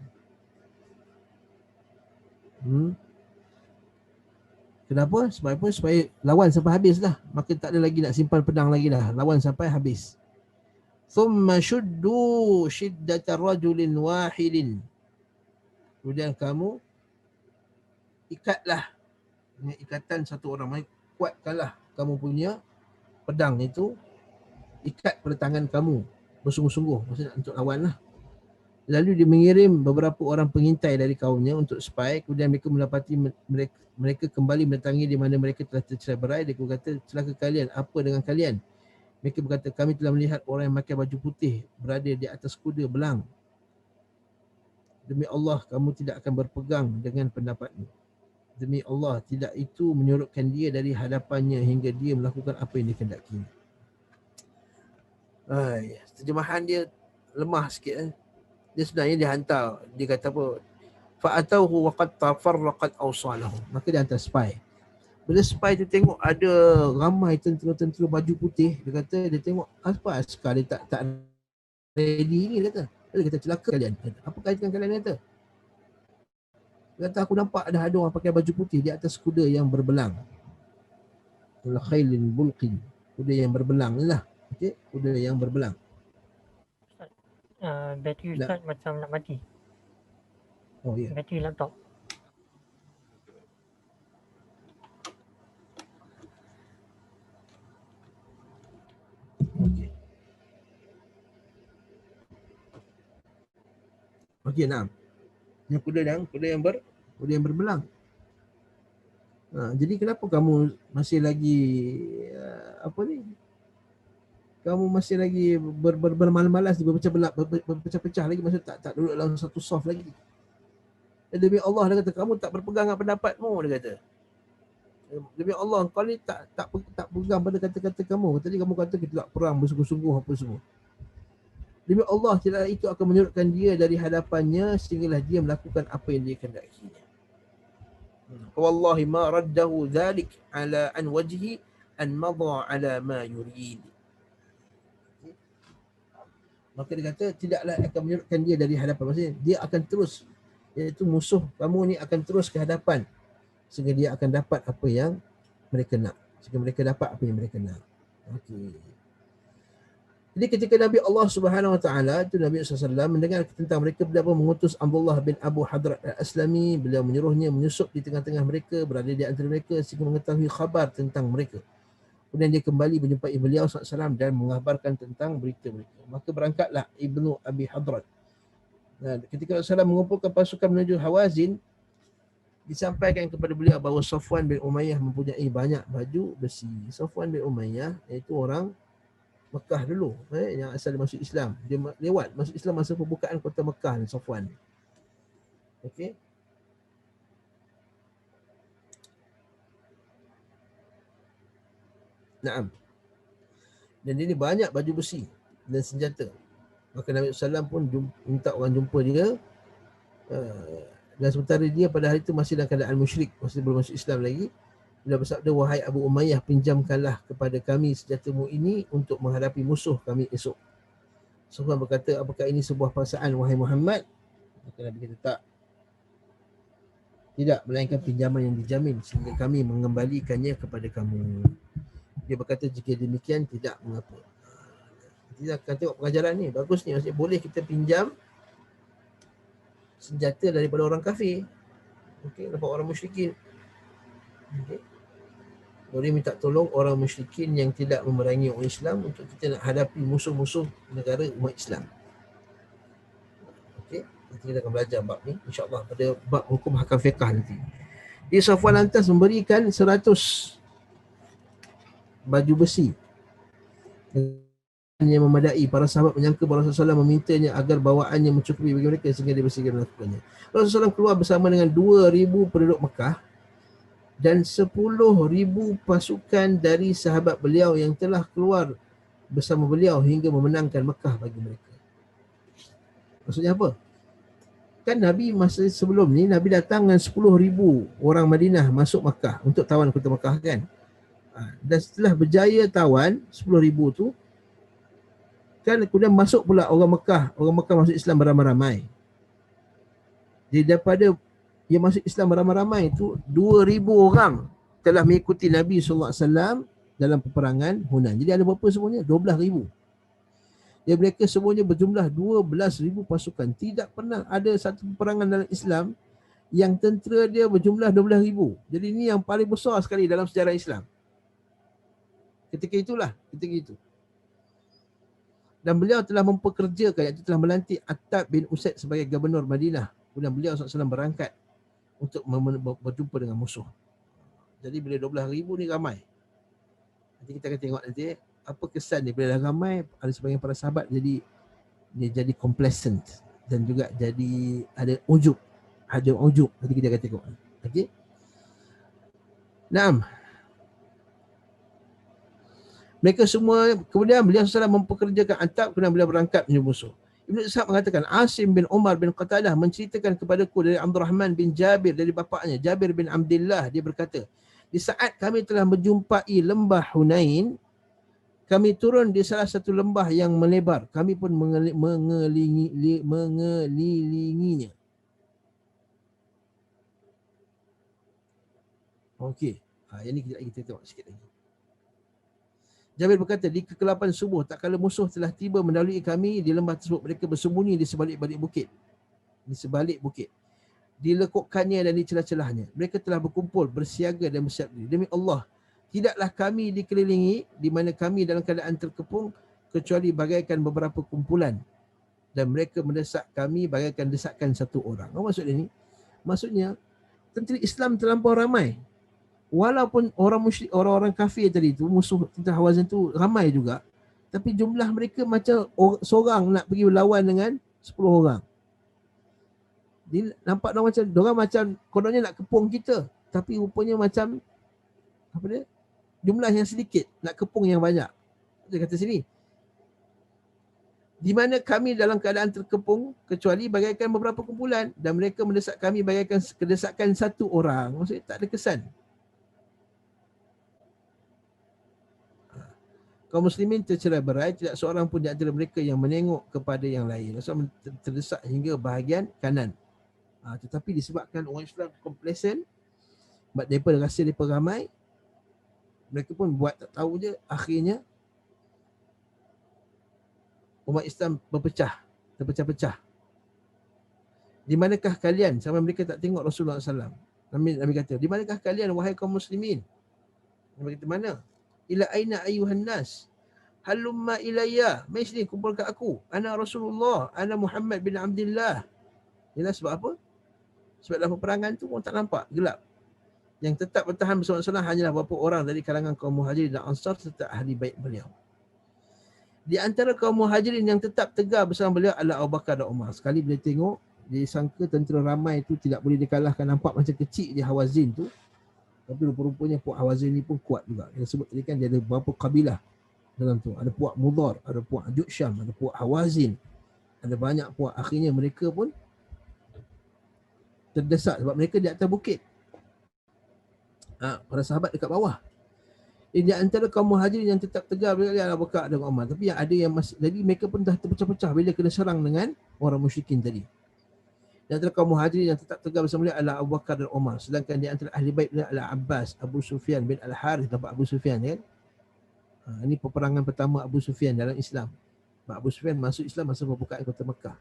Kenapa? Sebab apa? Supaya lawan sampai habis lah. Maka tak ada lagi nak simpan pedang lagi dah. Lawan sampai habis. Thumma shuddu shiddata rajulin wahidin. Kemudian kamu ikatlah dengan ikatan satu orang. Kuatkanlah kamu punya pedang itu. Ikat pada tangan kamu bersungguh-sungguh. Maksudnya untuk lawan lah. Lalu dia mengirim beberapa orang pengintai dari kaumnya untuk spy. Kemudian mereka mendapati mereka kembali mendatangi di mana mereka telah tercerai berai. Dia berkata, celaka kalian, apa dengan kalian? Mereka berkata, kami telah melihat orang yang pakai baju putih berada di atas kuda belang. Demi Allah, kamu tidak akan berpegang dengan pendapatmu. Demi Allah, tidak itu menyurutkan dia dari hadapannya hingga dia melakukan apa yang dikehendaki. Terjemahan dia lemah sikit. Dia sebenarnya dia hantar, dia kata apa, Fa'atauhu wa qad tafarraqat awsalahum. Maka dia hantar spy. Bila spy tu tengok ada ramai tentera-tentera baju putih, dia kata dia tengok apa askar dia tak ready ni, dia kata. Dia kata celaka kalian. Apa kaitan kalian kata? Dia kata aku nampak ada orang pakai baju putih di atas kuda yang berbelang. Al-khailin bulqin. Kuda yang berbelang lah. Okey, kuda yang berbelang. Bateri Ustaz macam nak mati. Oh ya. Bateri laptop. Okey. Okey, nah. Yang kuda yang berbelang. Jadi kenapa kamu masih lagi kamu masih lagi bermalas-malas berpecah-pecah lagi, maksud tak duduk dalam satu soft lagi. Demi Allah, dia kata kamu tak berpegang dengan pendapatmu, dia kata. Demi Allah, kau ni tak pegang pada kata-kata kamu. Tadi kamu kata kita tak perang bersungguh-sungguh apa semua. Demi Allah, tidak itu akan menyurutkan dia dari hadapannya sehinggalah dia melakukan apa yang dia kehendakinya. Wallahi ma raddahu dhalik ala an wajhi an madha ala ma yurid. Maka dia kata tidaklah akan menyurutkan dia dari hadapan, maksudnya dia akan terus, iaitu musuh kamu ni akan terus ke hadapan sehingga dia akan dapat apa yang mereka nak. Sehingga mereka dapat apa yang mereka nak. Okey. Jadi ketika Nabi Allah Subhanahu Wa Taala itu Nabi SAW mendengar tentang mereka, beliau mengutus Abdullah bin Abu Hadrat Al-Aslami. Beliau menyuruhnya menyusup di tengah-tengah mereka, berada di antara mereka sehingga mengetahui khabar tentang mereka. Kemudian dia kembali menjumpai beliau SAW dan mengabarkan tentang berita mereka. Maka berangkatlah Ibnu Abi Hadrat. Nah, ketika Rasulullah mengumpulkan pasukan menuju Hawazin, disampaikan kepada beliau bahawa Safwan bin Umayyah mempunyai banyak baju besi. Safwan bin Umayyah iaitu orang Mekah dulu, yang asal masuk Islam. Dia lewat masuk Islam masa pembukaan kota Mekah ni, Safwan. Okey. Naam. Dan dia ni banyak baju besi dan senjata. Maka Nabi SAW pun minta orang jumpa dia. Dan sementara dia pada hari itu masih dalam keadaan musyrik, masih belum masuk Islam lagi. Dia bersabda, wahai Abu Umayyah, pinjamkanlah kepada kami senjatamu ini untuk menghadapi musuh kami esok. Safwan berkata, apakah ini sebuah paksaan wahai Muhammad? Maka Nabi kata, tak. Tidak, melainkan pinjaman yang dijamin sehingga kami mengembalikannya kepada kamu. Dia berkata, jika demikian tidak mengapa. Kita akan tengok pengajaran ni, bagus ni. Maksudnya boleh kita pinjam senjata daripada orang kafir. Okey, daripada orang musyrikin. Okey. Boleh minta tolong orang musyrikin yang tidak memerangi orang Islam untuk kita nak hadapi musuh-musuh negara umat Islam. Okey, nanti kita akan belajar bab ni insya-Allah pada bab hukum hakam fiqh nanti. Dia Safwan lantas memberikan 100 baju besi yang memadai. Para sahabat menyangka bahawa Rasulullah memintanya agar bawaannya mencukupi bagi mereka sehingga dia bersegera melakukannya. Rasulullah keluar bersama dengan 2,000 penduduk Mekah dan 10,000 pasukan dari sahabat beliau yang telah keluar bersama beliau hingga memenangkan Mekah bagi mereka. Maksudnya apa? Kan Nabi masa sebelum ni, Nabi datang dengan 10,000 orang Madinah masuk Mekah untuk tawan kota Mekah kan. Dan setelah berjaya tawan 10,000 tu, kan kemudian masuk pula orang Mekah masuk Islam beramai-ramai. Jadi daripada yang masuk Islam beramai-ramai itu, 2,000 orang telah mengikuti Nabi SAW dalam peperangan Hunain. Jadi ada berapa semuanya? 12,000. Dan mereka semuanya berjumlah 12,000 pasukan. Tidak pernah ada satu peperangan dalam Islam yang tentera dia berjumlah 12,000. Jadi ini yang paling besar sekali dalam sejarah Islam. Ketika itu. Dan beliau telah mempekerjakan, iaitu telah melantik Attab bin Usaid sebagai gubernur Madinah. Kemudian beliau SAW berangkat untuk berjumpa dengan musuh. Jadi bila 12,000 ni ramai. Nanti kita akan tengok nanti apa kesan dia. Bila dah ramai, ada sebagian para sahabat dia jadi complacent dan juga jadi ada ujub. Nanti kita akan tengok. Okey. Naam. Mereka semua, kemudian beliau SAW mempekerjakan Attab, kemudian beliau berangkat menuju musuh. Ibn Ishaq mengatakan Asim bin Umar bin Qatadah menceritakan kepadaku dari Abdul Rahman bin Jabir dari bapaknya Jabir bin Abdullah, dia berkata, di saat kami telah menjumpai lembah Hunain, kami turun di salah satu lembah yang melebar, kami pun mengelilinginya. Okey. Yang ni kejap lagi kita tengok sikit lagi. Jabir berkata, di kegelapan subuh tak kala musuh telah tiba mendahului kami di lembah tersebut, mereka bersembunyi di sebalik-balik bukit. Di sebalik bukit. Di lekukkannya dan di celah-celahnya. Mereka telah berkumpul, bersiaga dan bersiap diri. Demi Allah, tidaklah kami dikelilingi di mana kami dalam keadaan terkepung kecuali bagaikan beberapa kumpulan. Dan mereka mendesak kami bagaikan desakan satu orang. Apa maksud ini? Maksudnya, tentera Islam terlampau ramai. Walaupun orang musyrik, orang-orang kafir tadi tu, musuh tentera Hawazin tu ramai juga, tapi jumlah mereka macam seorang nak pergi berlawan dengan 10 orang. Dia nampak diorang macam kononnya nak kepung kita, tapi rupanya macam apa dia? Jumlah yang sedikit nak kepung yang banyak. Dia kata sini, di mana kami dalam keadaan terkepung kecuali bagaikan beberapa kumpulan, dan mereka mendesak kami bagaikan kedesakan satu orang. Maksudnya tak ada kesan. Kaum muslimin tercerai-berai, tidak seorang pun di antara mereka yang menengok kepada yang lain. Rasulullah terdesak hingga bahagian kanan. Tetapi disebabkan orang Islam komplesen, daripada rasa mereka ramai, mereka pun buat tak tahu je, akhirnya umat Islam terpecah-pecah. Di manakah kalian? Sampai mereka tak tengok Rasulullah SAW. Nabi kata, di manakah kalian wahai kaum muslimin? Nabi kata, mana? Ila aina ayuhan nas? Halumma ilayya. Mari sini kumpul kat aku. Ana Rasulullah, ana Muhammad bin Abdullah. Ialah sebab apa? Sebab dalam peperangan tu orang tak nampak, gelap. Yang tetap bertahan bersama Rasulullah hanyalah beberapa orang dari kalangan kaum Muhajirin dan Ansar serta ahli bait beliau. Di antara kaum Muhajirin yang tetap tegar bersama beliau adalah Abu Bakar dan Umar. Sekali bila tengok, dia sangka tentera ramai tu tidak boleh dikalahkan, nampak macam kecil di Hawazin tu. Tapi rupa-rupanya puak Hawazin ni pun kuat juga. Yang sebut tadi kan dia ada beberapa kabilah dalam tu. Ada puak Mudhar, ada puak Ju'sham, ada puak Hawazin. Ada banyak puak. Akhirnya mereka pun terdesak sebab mereka di atas bukit. Para sahabat dekat bawah. Di antara kaum Muhajirin yang tetap tegar adalah Abu Bakar dan Umar. Tapi yang ada yang masih, jadi mereka pun dah terpecah-pecah bila kena serang dengan orang musyrikin tadi. Di antara kaum Muhajirin yang tetap tegar bersama beliau adalah Abu Bakar dan Umar. Sedangkan di antara ahli bait beliau adalah Abbas, Abu Sufyan bin Al-Harith, dapat Abu Sufyan kan. Ini peperangan pertama Abu Sufyan dalam Islam. Abu Sufyan masuk Islam masa pembukaan kota Mekah.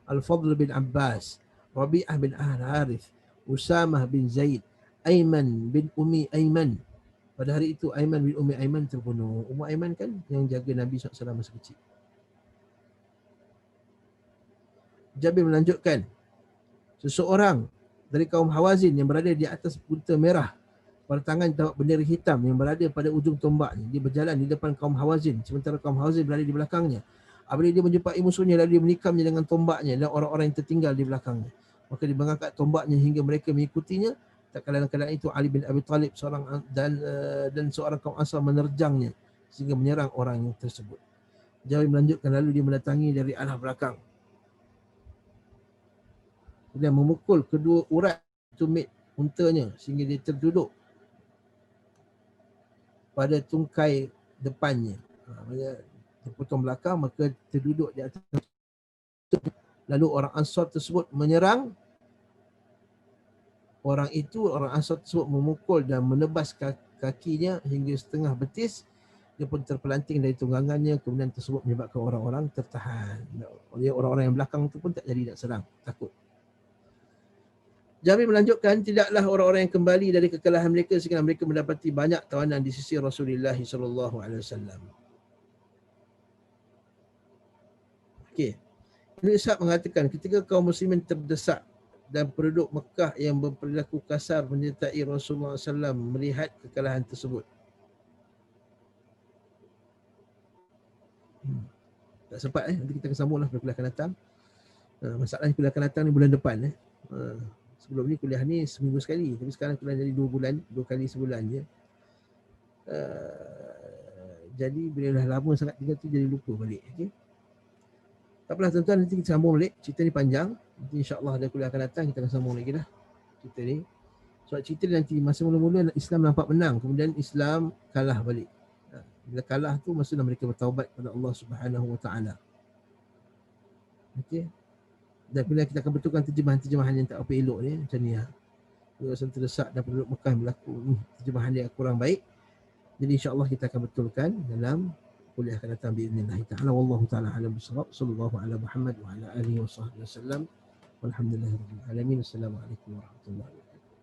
Al-Fadl bin Abbas, Rabi'ah bin Al-Harith, Usamah bin Zaid, Aiman bin Umi Aiman. Pada hari itu Aiman bin Umi Aiman terbunuh. Umi Aiman kan yang jaga Nabi SAW masa kecil. Jabir melanjutkan, seseorang dari kaum Hawazin yang berada di atas unta merah, pada tangan terdapat bendera hitam yang berada pada ujung tombaknya. Dia berjalan di depan kaum Hawazin, sementara kaum Hawazin berada di belakangnya. Apabila dia menjumpai musuhnya, lalu dia menikamnya dengan tombaknya dan orang-orang yang tertinggal di belakangnya. Maka dia mengangkat tombaknya hingga mereka mengikutinya. Tak kala dalam keadaan itu Ali bin Abi Talib dan seorang kaum Ansar menerjangnya sehingga menyerang orang yang tersebut. Jabir melanjutkan, lalu dia mendatangi dari arah belakang. Dia memukul kedua urat tumit untanya sehingga dia terduduk pada tungkai depannya. Dia potong belakang, maka terduduk di atas. Lalu orang Ansar tersebut menyerang. Orang Ansar tersebut memukul dan menebas kakinya hingga setengah betis. Dia pun terpelanting dari tunggangannya. Kemudian tersebut menyebabkan orang-orang tertahan. Orang-orang yang belakang itu pun tak jadi nak serang, takut. Jabir melanjutkan, tidaklah orang-orang yang kembali dari kekalahan mereka sehingga mereka mendapati banyak tawanan di sisi Rasulullah SAW. Okey. Ibn Ishaq mengatakan, ketika kaum muslimin terdesak dan penduduk Mekah yang berperilaku kasar menyertai Rasulullah SAW melihat kekalahan tersebut. Tak sempat nanti kita akan sambunglah pada kuliah akan datang. Masalahnya kuliah akan datang ni bulan depan. Sebelum ni kuliah ni seminggu sekali, tapi sekarang kuliah jadi 2 bulan, 2 kali sebulan je. Jadi bila dah lama sangat tinggal tu jadi lupa balik. Okay? Tak apalah tuan-tuan, nanti kita sambung balik. Cerita ni panjang. Nanti insya-Allah ada kuliah akan datang kita akan sambung lagi lah cerita ni. Sebab cerita ni nanti masa mula-mula Islam nampak menang, kemudian Islam kalah balik. Bila kalah tu maksudnya mereka bertaubat kepada Allah Subhanahu Wa Taala. Okey. Dan kemudian kita akan betulkan terjemahan-terjemahan yang tak apa elok ni macam ni lah. Rasa terdesak dan penduduk Mekah berlaku terjemahan dia kurang baik. Jadi insya-Allah kita akan betulkan dalam kuliah akan datang biiznillah taala. Wallahu taala alam bisawab. Sallallahu ala Muhammad wa ala alihi wa sahbihi wasallam. Walhamdulillahirabbil alamin. Assalamualaikum warahmatullahi wabarakatuh.